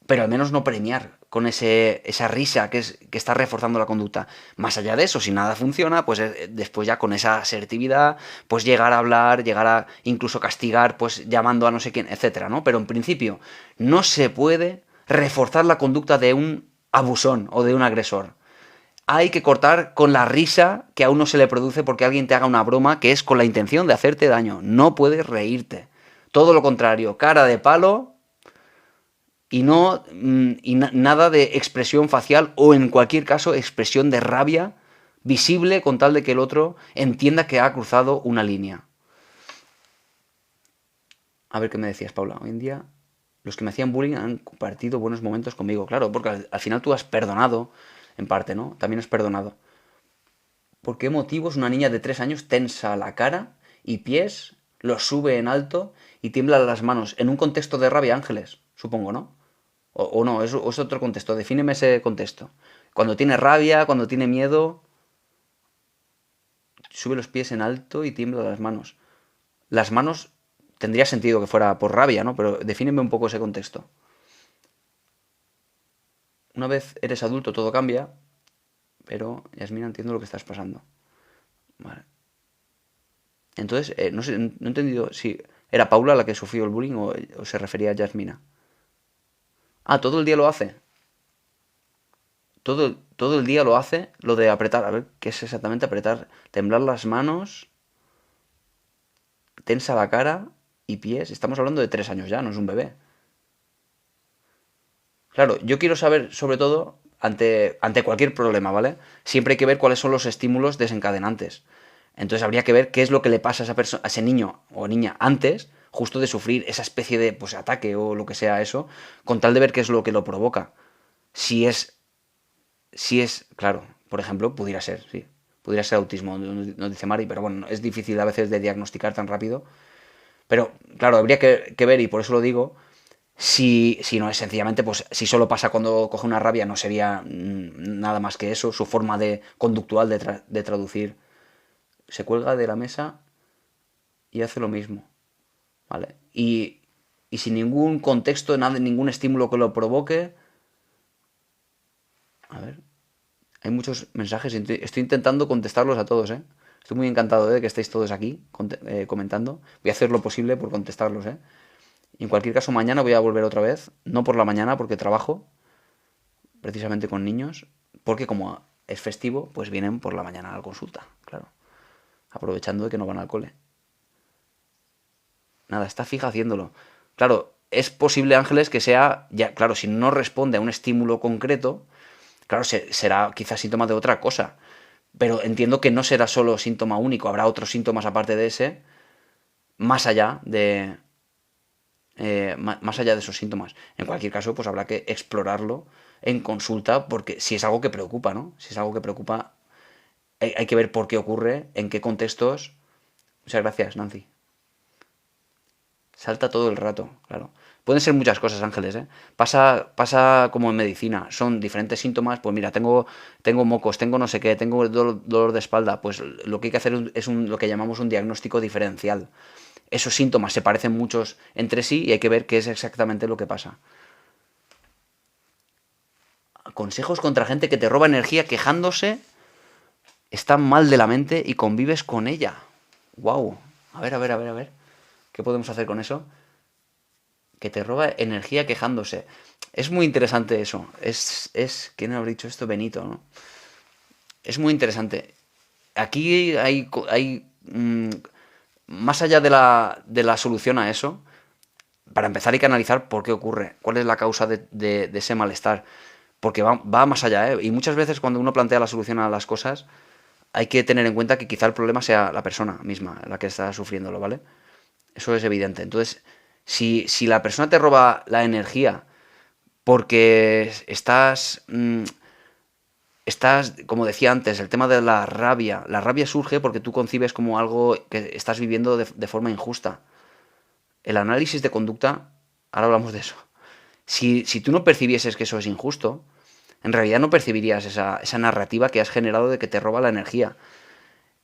pero al menos no premiar con esa risa que está reforzando la conducta. Más allá de eso, si nada funciona, pues después ya con esa asertividad, pues llegar a hablar, llegar a incluso castigar, pues llamando a no sé quién, etcétera, ¿no? Pero en principio no se puede reforzar la conducta de un abusón o de un agresor. Hay que cortar con la risa que a uno se le produce porque alguien te haga una broma que es con la intención de hacerte daño. No puedes reírte. Todo lo contrario, cara de palo y no nada de expresión facial o en cualquier caso expresión de rabia visible con tal de que el otro entienda que ha cruzado una línea. A ver qué me decías, Paula. Hoy en día los que me hacían bullying han compartido buenos momentos conmigo, claro, porque al final tú has perdonado, en parte, ¿no? También has perdonado. ¿Por qué motivos una niña de 3 años tensa la cara y pies, los sube en alto y tiembla las manos? En un contexto de rabia, Ángeles, supongo, ¿no? O no, es otro contexto. Defíneme ese contexto. Cuando tiene rabia, cuando tiene miedo, sube los pies en alto y tiembla las manos. Las manos tendría sentido que fuera por rabia, ¿no? Pero defíneme un poco ese contexto. Una vez eres adulto todo cambia, pero Yasmina entiendo lo que estás pasando. Vale. Entonces, no sé, no he entendido si era Paula la que sufrió el bullying o se refería a Yasmina. Ah, todo el día lo hace. Todo el día lo hace, lo de apretar. A ver, ¿qué es exactamente apretar? Temblar las manos, tensa la cara y pies. Estamos hablando de 3 años ya, no es un bebé. Claro, yo quiero saber, sobre todo, ante cualquier problema, ¿vale? Siempre hay que ver cuáles son los estímulos desencadenantes. Entonces habría que ver qué es lo que le pasa a esa persona, a ese niño o niña antes, justo de sufrir esa especie de pues, ataque o lo que sea eso, con tal de ver qué es lo que lo provoca. Si es Si es, claro, por ejemplo, pudiera ser, sí. Pudiera ser autismo, nos dice Mari, pero bueno, es difícil a veces de diagnosticar tan rápido. Pero, claro, habría que ver, y por eso lo digo, si no es sencillamente, pues si solo pasa cuando coge una rabia, no sería nada más que eso, su forma de conductual de traducir. Se cuelga de la mesa y hace lo mismo, ¿vale? Y sin ningún contexto, nada, ningún estímulo que lo provoque. A ver, hay muchos mensajes. Estoy intentando contestarlos a todos, ¿eh? Estoy muy encantado de que estéis todos aquí comentando. Voy a hacer lo posible por contestarlos, ¿eh? Y en cualquier caso, mañana voy a volver otra vez. No por la mañana, porque trabajo precisamente con niños. Porque como es festivo, pues vienen por la mañana a la consulta, claro. Aprovechando de que no van al cole. Nada, está fija haciéndolo. Claro, es posible, Ángeles, que sea, ya, claro, si no responde a un estímulo concreto, claro, será quizás síntoma de otra cosa. Pero entiendo que no será solo síntoma único, habrá otros síntomas aparte de ese, más allá de, más allá de esos síntomas. En cualquier caso, pues habrá que explorarlo en consulta, porque si es algo que preocupa, ¿no? Si es algo que preocupa, hay que ver por qué ocurre, en qué contextos. Muchas gracias, Nancy. Salta todo el rato, claro. Pueden ser muchas cosas, Ángeles, ¿eh? Pasa como en medicina. Son diferentes síntomas. Pues mira, tengo mocos, tengo no sé qué, tengo dolor de espalda. Pues lo que hay que hacer es lo que llamamos un diagnóstico diferencial. Esos síntomas se parecen muchos entre sí y hay que ver qué es exactamente lo que pasa. Consejos contra gente que te roba energía quejándose, está mal de la mente y convives con ella. Wow. A ver, a ver, a ver, a ver. ¿Qué podemos hacer con eso? Que te roba energía quejándose. Es muy interesante eso. ¿Quién habrá dicho esto? Benito, ¿no? Es muy interesante. Aquí más allá de la solución a eso, para empezar hay que analizar por qué ocurre, cuál es la causa de ese malestar. Porque va más allá, ¿eh? Y muchas veces cuando uno plantea la solución a las cosas, hay que tener en cuenta que quizá el problema sea la persona misma, la que está sufriéndolo, ¿vale? Eso es evidente. Entonces, si la persona te roba la energía porque estás, como decía antes, el tema de la rabia surge porque tú concibes como algo que estás viviendo de forma injusta. El análisis de conducta, ahora hablamos de eso. Si tú no percibieses que eso es injusto, en realidad no percibirías esa narrativa que has generado de que te roba la energía.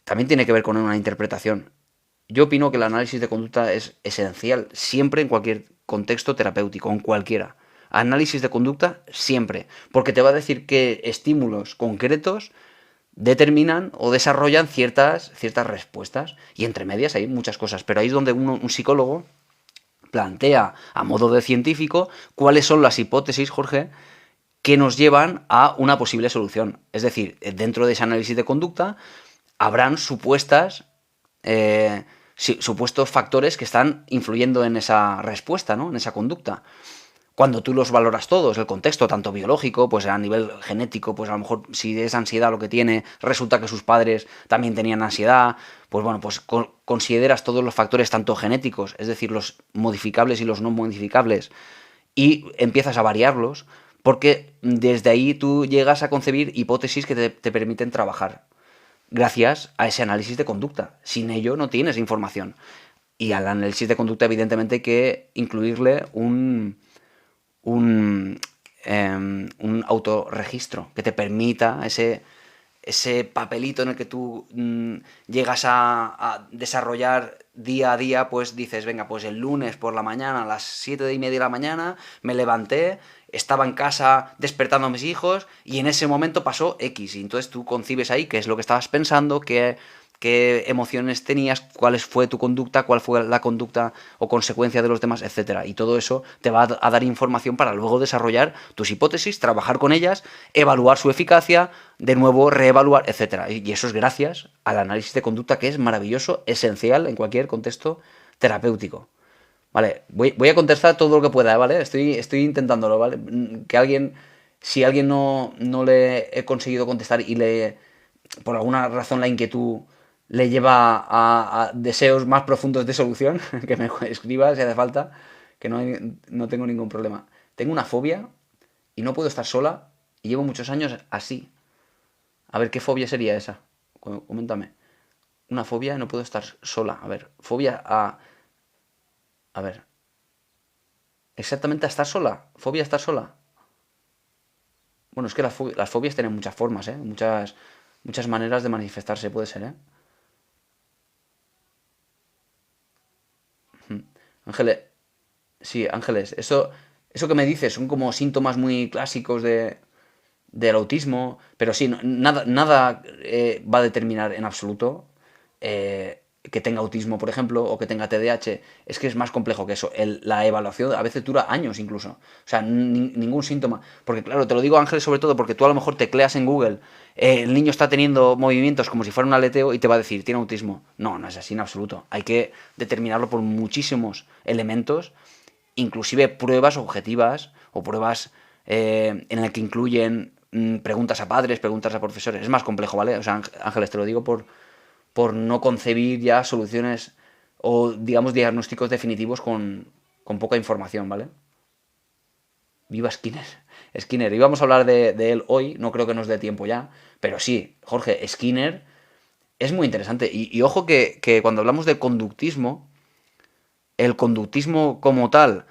También tiene que ver con una interpretación. Yo opino que el análisis de conducta es esencial siempre en cualquier contexto terapéutico, en cualquiera. Análisis de conducta siempre, porque te va a decir qué estímulos concretos determinan o desarrollan ciertas respuestas. Y entre medias hay muchas cosas, pero ahí es donde un psicólogo plantea a modo de científico cuáles son las hipótesis, Jorge, que nos llevan a una posible solución. Es decir, dentro de ese análisis de conducta habrán supuestos factores que están influyendo en esa respuesta, ¿no? En esa conducta. Cuando tú los valoras todos, el contexto, tanto biológico, pues a nivel genético, pues a lo mejor si es ansiedad lo que tiene, resulta que sus padres también tenían ansiedad, pues bueno, pues consideras todos los factores, tanto genéticos, es decir, los modificables y los no modificables, y empiezas a variarlos, porque desde ahí tú llegas a concebir hipótesis que te permiten trabajar, gracias a ese análisis de conducta. Sin ello no tienes información. Y al análisis de conducta, evidentemente, hay que incluirle un autorregistro que te permita ese papelito en el que tú llegas a desarrollar día a día, pues dices, venga, pues el lunes por la mañana a las 7:30 de la mañana me levanté, estaba en casa despertando a mis hijos y en ese momento pasó X. Y entonces tú concibes ahí qué es lo que estabas pensando, qué emociones tenías, cuál fue tu conducta, cuál fue la conducta o consecuencia de los demás, etcétera. Y todo eso te va a dar información para luego desarrollar tus hipótesis, trabajar con ellas, evaluar su eficacia, de nuevo reevaluar, etcétera. Y eso es gracias al análisis de conducta, que es maravilloso, esencial en cualquier contexto terapéutico. Vale, voy a contestar todo lo que pueda, ¿vale? Estoy intentándolo, ¿vale? Si a alguien no le he conseguido contestar y por alguna razón la inquietud le lleva a deseos más profundos de solución, que me escriba si hace falta, que no tengo ningún problema. Tengo una fobia y no puedo estar sola y llevo muchos años así. A ver, ¿qué fobia sería esa? Coméntame. Una fobia y no puedo estar sola. A ver, fobia a... A ver, exactamente a estar sola. Fobia a estar sola. Bueno, es que las fobias tienen muchas formas, ¿eh? Muchas maneras de manifestarse, puede ser, ¿eh? Ángeles, sí, Ángeles, eso que me dices son como síntomas muy clásicos del autismo, pero sí, nada va a determinar en absoluto que tenga autismo, por ejemplo, o que tenga TDAH. Es que es más complejo que eso. La evaluación a veces dura años incluso. O sea, ningún síntoma. Porque claro, te lo digo, Ángeles, sobre todo porque tú a lo mejor tecleas en Google, el niño está teniendo movimientos como si fuera un aleteo y te va a decir, tiene autismo. No, no es así en absoluto. Hay que determinarlo por muchísimos elementos inclusive pruebas objetivas o pruebas en las que incluyen preguntas a padres, preguntas a profesores. Es más complejo, ¿vale? O sea, Ángeles, te lo digo por no concebir ya soluciones o, digamos, diagnósticos definitivos con poca información, ¿vale? Viva Skinner. Skinner, íbamos a hablar de él hoy, no creo que nos dé tiempo ya, pero sí, Jorge, Skinner es muy interesante. Y ojo que cuando hablamos de conductismo, el conductismo como tal,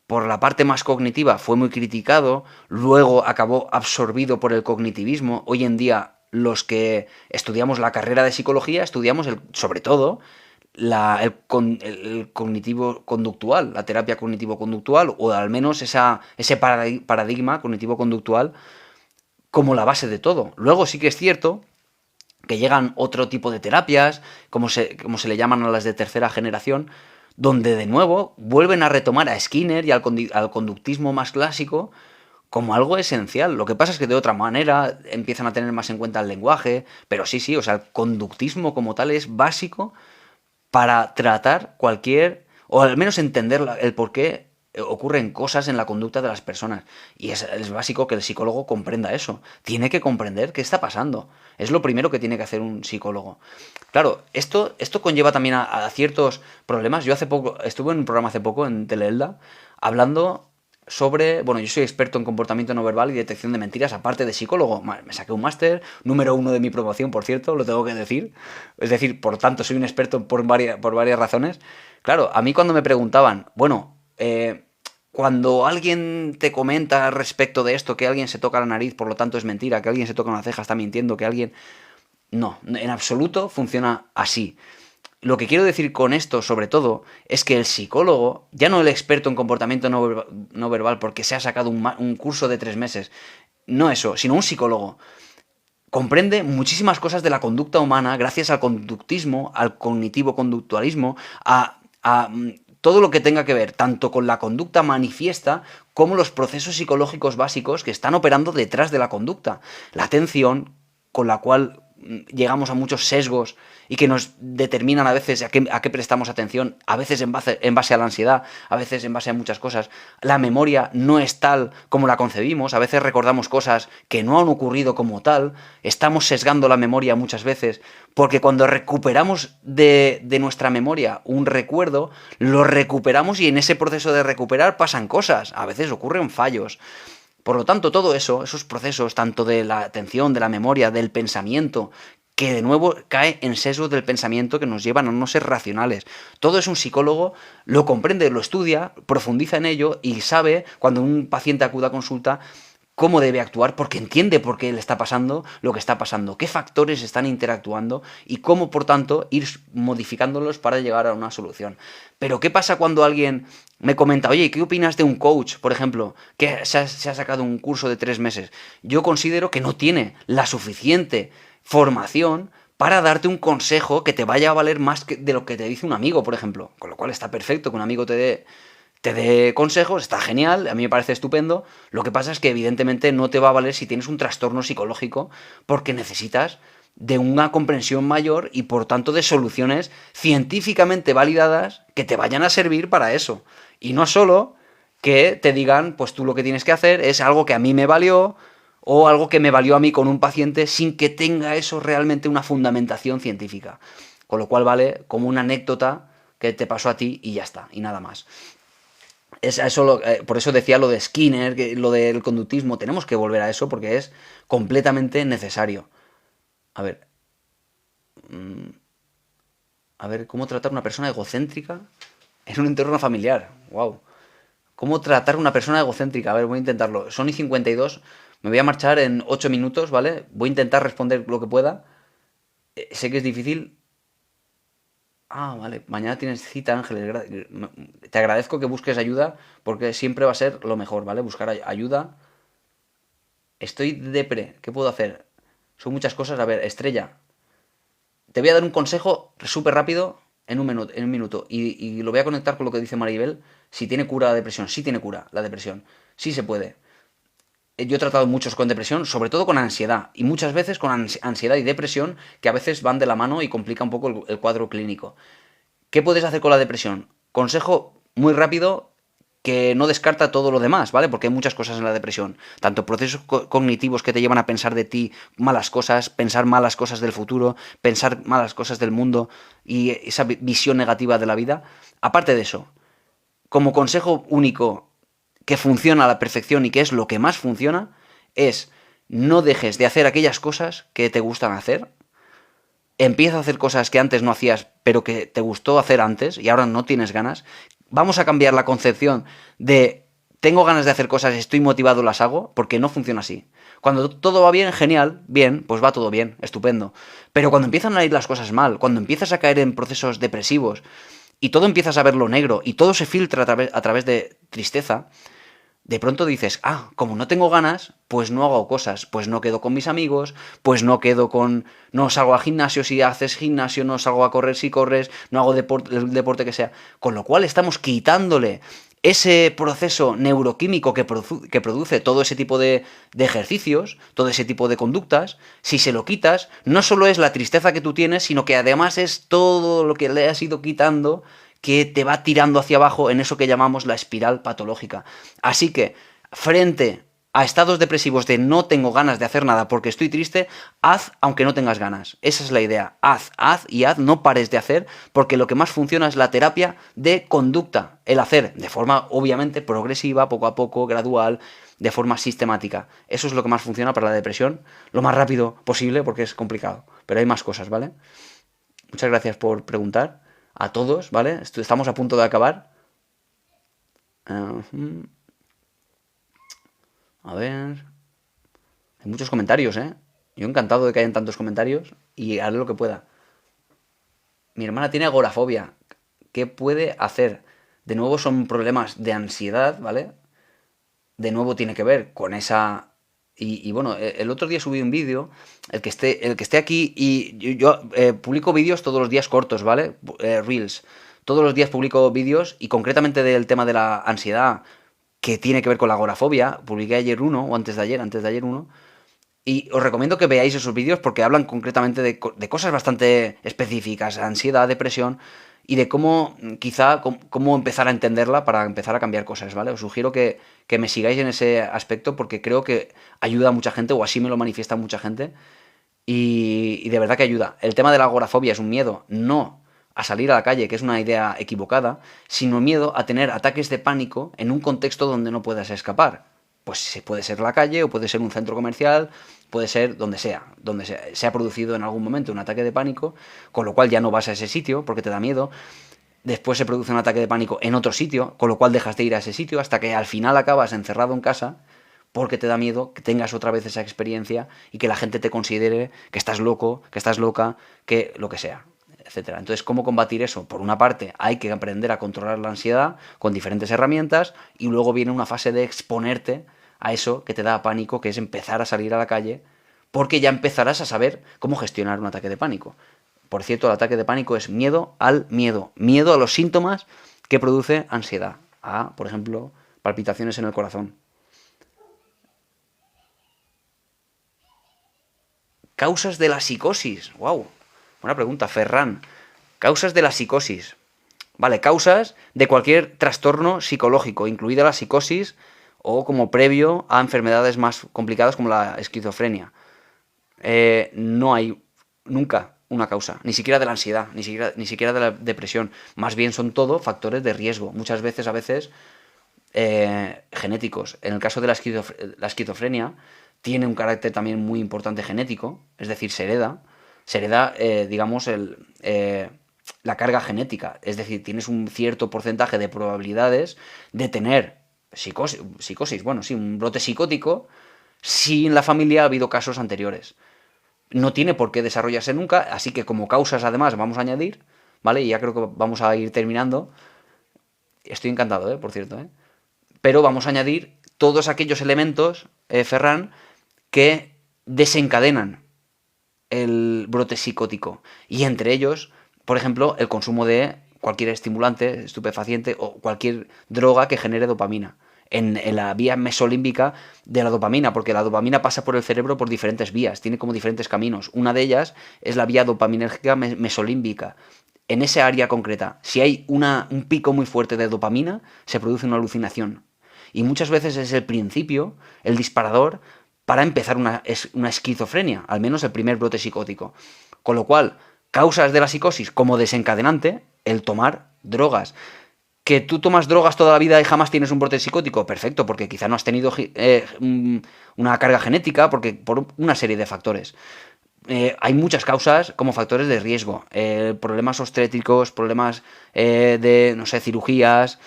por la parte más cognitiva, fue muy criticado, luego acabó absorbido por el cognitivismo. Hoy en día, los que estudiamos la carrera de psicología, estudiamos sobre todo el cognitivo conductual, la terapia cognitivo-conductual, o al menos ese paradigma cognitivo-conductual como la base de todo. Luego sí que es cierto que llegan otro tipo de terapias, como se le llaman a las de tercera generación, donde de nuevo vuelven a retomar a Skinner y al conductismo más clásico como algo esencial. Lo que pasa es que de otra manera empiezan a tener más en cuenta el lenguaje, pero sí, o sea, el conductismo como tal es básico para tratar o al menos entender el por qué ocurren cosas en la conducta de las personas. Y es básico que el psicólogo comprenda eso. Tiene que comprender qué está pasando. Es lo primero que tiene que hacer un psicólogo. Claro, esto conlleva también a ciertos problemas. Yo estuve en un programa hace poco en Teleelda hablando sobre, bueno, yo soy experto en comportamiento no verbal y detección de mentiras, aparte de psicólogo. Me saqué un máster, número 1 de mi promoción, por cierto, lo tengo que decir. Es decir, por tanto, soy un experto por varias razones. Claro, a mí cuando me preguntaban, bueno, cuando alguien te comenta respecto de esto, que alguien se toca la nariz, por lo tanto es mentira, que alguien se toca una ceja, está mintiendo, que alguien... No, en absoluto funciona así. Lo que quiero decir con esto, sobre todo, es que el psicólogo, ya no el experto en comportamiento no verbal porque se ha sacado un curso de 3 meses, no eso, sino un psicólogo, comprende muchísimas cosas de la conducta humana gracias al conductismo, al cognitivo-conductualismo, a todo lo que tenga que ver tanto con la conducta manifiesta como los procesos psicológicos básicos que están operando detrás de la conducta. La atención, con la cual llegamos a muchos sesgos y que nos determinan a veces a qué prestamos atención, a veces en base a la ansiedad, a veces en base a muchas cosas. La memoria no es tal como la concebimos, a veces recordamos cosas que no han ocurrido como tal, estamos sesgando la memoria muchas veces, porque cuando recuperamos de nuestra memoria un recuerdo, lo recuperamos y en ese proceso de recuperar pasan cosas, a veces ocurren fallos. Por lo tanto, todo eso, esos procesos, tanto de la atención, de la memoria, del pensamiento, que de nuevo cae en sesgos del pensamiento que nos llevan a no ser racionales. Todo eso un psicólogo lo comprende, lo estudia, profundiza en ello y sabe, cuando un paciente acude a consulta, cómo debe actuar, porque entiende por qué le está pasando lo que está pasando, qué factores están interactuando y cómo, por tanto, ir modificándolos para llegar a una solución. Pero ¿qué pasa cuando alguien me comenta, oye, ¿qué opinas de un coach, por ejemplo, que se ha sacado un curso de 3 meses? Yo considero que no tiene la suficiente formación para darte un consejo que te vaya a valer más de lo que te dice un amigo, por ejemplo. Con lo cual está perfecto que un amigo te dé consejos, está genial, a mí me parece estupendo. Lo que pasa es que evidentemente no te va a valer si tienes un trastorno psicológico, porque necesitas de una comprensión mayor y por tanto de soluciones científicamente validadas que te vayan a servir para eso. Y no solo que te digan, pues tú lo que tienes que hacer es algo que a mí me valió o algo que me valió a mí con un paciente sin que tenga eso realmente una fundamentación científica. Con lo cual vale como una anécdota que te pasó a ti y ya está, y nada más. Por eso decía lo de Skinner, lo del conductismo. Tenemos que volver a eso porque es completamente necesario. A ver. A ver, ¿cómo tratar a una persona egocéntrica en un entorno familiar? Wow. ¿Cómo tratar a una persona egocéntrica? A ver, voy a intentarlo. Son y 52. Me voy a marchar en 8 minutos, ¿vale? Voy a intentar responder lo que pueda. Sé que es difícil. Ah, vale. Mañana tienes cita, Ángeles. Te agradezco que busques ayuda porque siempre va a ser lo mejor, ¿vale? Buscar ayuda. Estoy depre. ¿Qué puedo hacer? Son muchas cosas. A ver, Estrella. Te voy a dar un consejo súper rápido en un minuto. Y lo voy a conectar con lo que dice Maribel. Si tiene cura la depresión. Sí tiene cura la depresión. Sí se puede. Yo he tratado muchos con depresión, sobre todo con ansiedad. Y muchas veces con ansiedad y depresión que a veces van de la mano y complica un poco el cuadro clínico. ¿Qué puedes hacer con la depresión? Consejo muy rápido que no descarta todo lo demás, ¿vale? Porque hay muchas cosas en la depresión, tanto procesos cognitivos que te llevan a pensar de ti malas cosas, pensar malas cosas del futuro, pensar malas cosas del mundo y esa visión negativa de la vida. Aparte de eso, como consejo único que funciona a la perfección y que es lo que más funciona, es no dejes de hacer aquellas cosas que te gustan hacer. Empieza a hacer cosas que antes no hacías, pero que te gustó hacer antes y ahora no tienes ganas. Vamos a cambiar la concepción de tengo ganas de hacer cosas, estoy motivado, las hago, porque no funciona así. Cuando todo va bien, genial, bien, pues va todo bien, estupendo. Pero cuando empiezan a ir las cosas mal, cuando empiezas a caer en procesos depresivos y todo empiezas a ver lo negro y todo se filtra a través de tristeza, de pronto dices, como no tengo ganas, pues no hago cosas, pues no quedo con mis amigos, pues no salgo al gimnasio si haces gimnasio, no salgo a correr si corres, no hago el deporte que sea. Con lo cual estamos quitándole ese proceso neuroquímico que produce todo ese tipo de ejercicios, todo ese tipo de conductas. Si se lo quitas, no solo es la tristeza que tú tienes, sino que además es todo lo que le has ido quitando que te va tirando hacia abajo en eso que llamamos la espiral patológica. Así que, frente a estados depresivos de no tengo ganas de hacer nada porque estoy triste, haz aunque no tengas ganas. Esa es la idea. Haz y haz, no pares de hacer, porque lo que más funciona es la terapia de conducta. El hacer de forma, obviamente, progresiva, poco a poco, gradual, de forma sistemática. Eso es lo que más funciona para la depresión, lo más rápido posible porque es complicado. Pero hay más cosas, ¿vale? Muchas gracias por preguntar a todos, ¿vale? Estamos a punto de acabar. A ver. Hay muchos comentarios, ¿eh? Yo encantado de que hayan tantos comentarios y haré lo que pueda. Mi hermana tiene agorafobia. ¿Qué puede hacer? De nuevo son problemas de ansiedad, ¿vale? De nuevo tiene que ver con esa... Y bueno, el otro día subí un vídeo, el que esté aquí, y yo publico vídeos todos los días cortos, ¿vale? Reels. Todos los días publico vídeos y concretamente del tema de la ansiedad, que tiene que ver con la agorafobia. Publiqué ayer uno, o antes de ayer uno. Y os recomiendo que veáis esos vídeos porque hablan concretamente de cosas bastante específicas, ansiedad, depresión, y de cómo quizá cómo empezar a entenderla para empezar a cambiar cosas, ¿vale? Os sugiero que me sigáis en ese aspecto porque creo que ayuda a mucha gente, o así me lo manifiesta mucha gente, y de verdad que ayuda. El tema de la agorafobia es un miedo, no a salir a la calle, que es una idea equivocada, sino miedo a tener ataques de pánico en un contexto donde no puedas escapar. Pues puede ser la calle, o puede ser un centro comercial, puede ser donde se ha producido en algún momento un ataque de pánico, con lo cual ya no vas a ese sitio porque te da miedo. Después se produce un ataque de pánico en otro sitio, con lo cual dejas de ir a ese sitio hasta que al final acabas encerrado en casa porque te da miedo que tengas otra vez esa experiencia y que la gente te considere que estás loco, que estás loca, que lo que sea, etcétera. Entonces, ¿cómo combatir eso? Por una parte, hay que aprender a controlar la ansiedad con diferentes herramientas y luego viene una fase de exponerte a eso que te da pánico, que es empezar a salir a la calle, porque ya empezarás a saber cómo gestionar un ataque de pánico. Por cierto, el ataque de pánico es miedo al miedo, miedo a los síntomas que produce ansiedad, a, por ejemplo, palpitaciones en el corazón. Causas de la psicosis. Wow. Buena pregunta, Ferran. Causas de la psicosis. Vale, causas de cualquier trastorno psicológico, incluida la psicosis o como previo a enfermedades más complicadas como la esquizofrenia. No hay nunca una causa, ni siquiera de la ansiedad, ni siquiera de la depresión. Más bien son todo factores de riesgo. Muchas veces, genéticos. En el caso de la esquizofrenia, tiene un carácter también muy importante genético, es decir, se hereda, digamos, la carga genética. Es decir, tienes un cierto porcentaje de probabilidades de tener psicosis, bueno, sí, un brote psicótico, si en la familia ha habido casos anteriores. No tiene por qué desarrollarse nunca, así que como causas además vamos a añadir, ¿vale? Y ya creo que vamos a ir terminando. Estoy encantado, por cierto, Pero vamos a añadir todos aquellos elementos, Ferran, que desencadenan el brote psicótico. Y entre ellos, por ejemplo, el consumo de cualquier estimulante, estupefaciente o cualquier droga que genere dopamina. En la vía mesolímbica de la dopamina, porque la dopamina pasa por el cerebro por diferentes vías, tiene como diferentes caminos. Una de ellas es la vía dopaminérgica mesolímbica. en esa área concreta, si hay un pico muy fuerte de dopamina, se produce una alucinación. Y muchas veces es el principio, el disparador, para empezar una esquizofrenia, al menos el primer brote psicótico. Con lo cual, causas de la psicosis como desencadenante, el tomar drogas. Que tú tomas drogas toda la vida y jamás tienes un brote psicótico, perfecto, porque quizá no has tenido una carga genética, porque por una serie de factores. Hay muchas causas como factores de riesgo. Problemas obstétricos, problemas de, no sé, cirugías,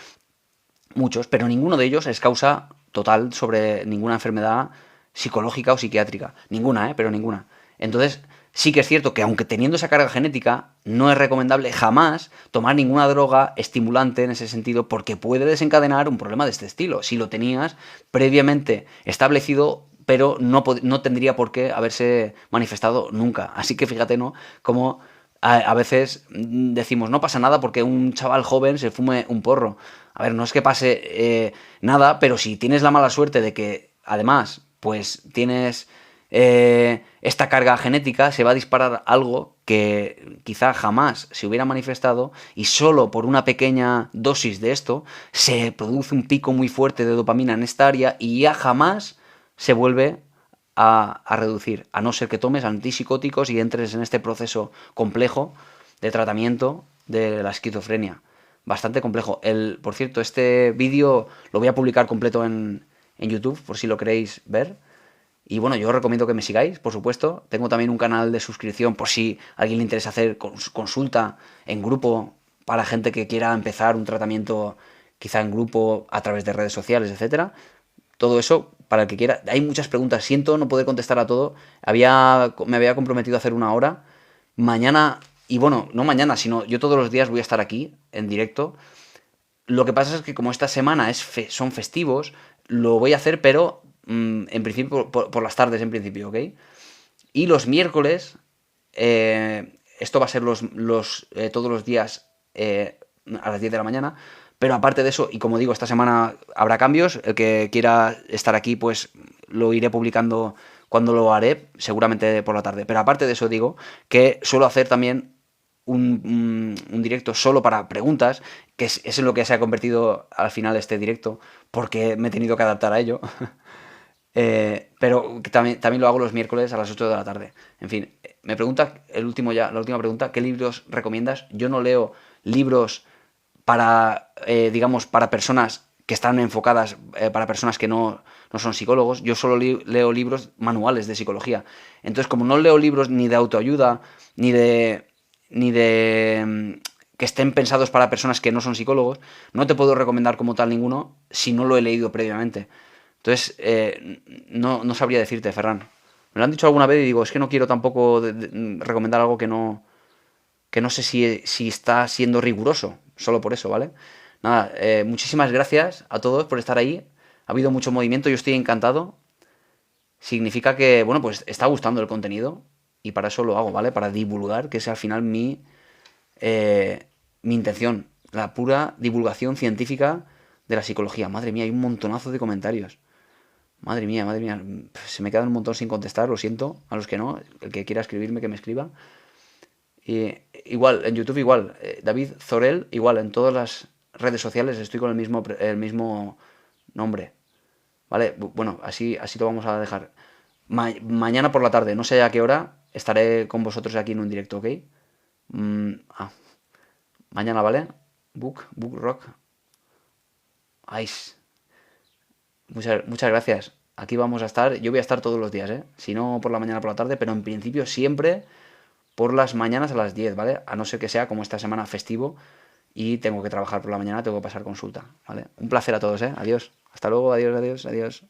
muchos, pero ninguno de ellos es causa total sobre ninguna enfermedad psicológica o psiquiátrica. Ninguna, pero ninguna. Entonces, sí que es cierto que aunque teniendo esa carga genética, no es recomendable jamás tomar ninguna droga estimulante en ese sentido porque puede desencadenar un problema de este estilo. Si lo tenías previamente establecido, pero no tendría por qué haberse manifestado nunca. Así que fíjate, ¿no? Como a veces decimos, no pasa nada porque un chaval joven se fume un porro. A ver, no es que pase nada, pero si tienes la mala suerte de que, además, pues tienes esta carga genética, se va a disparar algo que quizá jamás se hubiera manifestado y solo por una pequeña dosis de esto se produce un pico muy fuerte de dopamina en esta área y ya jamás se vuelve a reducir, a no ser que tomes antipsicóticos y entres en este proceso complejo de tratamiento de la esquizofrenia. Bastante complejo. Por cierto, este vídeo lo voy a publicar completo en YouTube, por si lo queréis ver. Y bueno, yo os recomiendo que me sigáis, por supuesto. Tengo también un canal de suscripción por si a alguien le interesa hacer consulta en grupo para gente que quiera empezar un tratamiento quizá en grupo a través de redes sociales, etcétera. Todo eso para el que quiera. Hay muchas preguntas. Siento no poder contestar a todo. Me había comprometido a hacer una hora. Mañana, y bueno, no mañana, sino yo todos los días voy a estar aquí en directo. Lo que pasa es que como esta semana son festivos, lo voy a hacer, pero en principio por las tardes, en principio, ¿ok? Y los miércoles, esto va a ser todos los días a las 10 de la mañana. Pero aparte de eso, y como digo, esta semana habrá cambios. El que quiera estar aquí, pues lo iré publicando cuando lo haré, seguramente por la tarde. Pero aparte de eso, digo que suelo hacer también un directo solo para preguntas, que es en lo que se ha convertido al final este directo, porque me he tenido que adaptar a ello. Pero también lo hago los miércoles a las 8 de la tarde. En fin, me pregunta la última pregunta, ¿qué libros recomiendas? Yo no leo libros para, digamos, para personas que están enfocadas, para personas que no son psicólogos. Yo solo leo libros manuales de psicología. Entonces, como no leo libros ni de autoayuda, ni de que estén pensados para personas que no son psicólogos, no te puedo recomendar como tal ninguno si no lo he leído previamente. Entonces, no sabría decirte, Ferran. Me lo han dicho alguna vez y digo, es que no quiero tampoco recomendar algo que no sé si está siendo riguroso, solo por eso, ¿vale? Nada, muchísimas gracias a todos por estar ahí. Ha habido mucho movimiento, yo estoy encantado. Significa que, bueno, pues está gustando el contenido y para eso lo hago, ¿vale? Para divulgar, que es al final mi intención, la pura divulgación científica de la psicología. Madre mía, hay un montonazo de comentarios. Madre mía, se me quedan un montón sin contestar, lo siento, a los que no, el que quiera escribirme, que me escriba. Y igual, en YouTube igual, David Zorel, igual, en todas las redes sociales estoy con el mismo nombre. ¿Vale? Bueno, así lo vamos a dejar. Mañana por la tarde, no sé a qué hora, estaré con vosotros aquí en un directo, ¿ok? Mm, ah, mañana, ¿vale? Book Rock. Ice. Muchas gracias. Aquí vamos a estar. Yo voy a estar todos los días, ¿eh? Si no por la mañana por la tarde, pero en principio siempre por las mañanas a las 10, ¿vale? A no ser que sea como esta semana festivo y tengo que trabajar por la mañana, tengo que pasar consulta, ¿vale? Un placer a todos, ¿eh? Adiós. Hasta luego, adiós, adiós, adiós.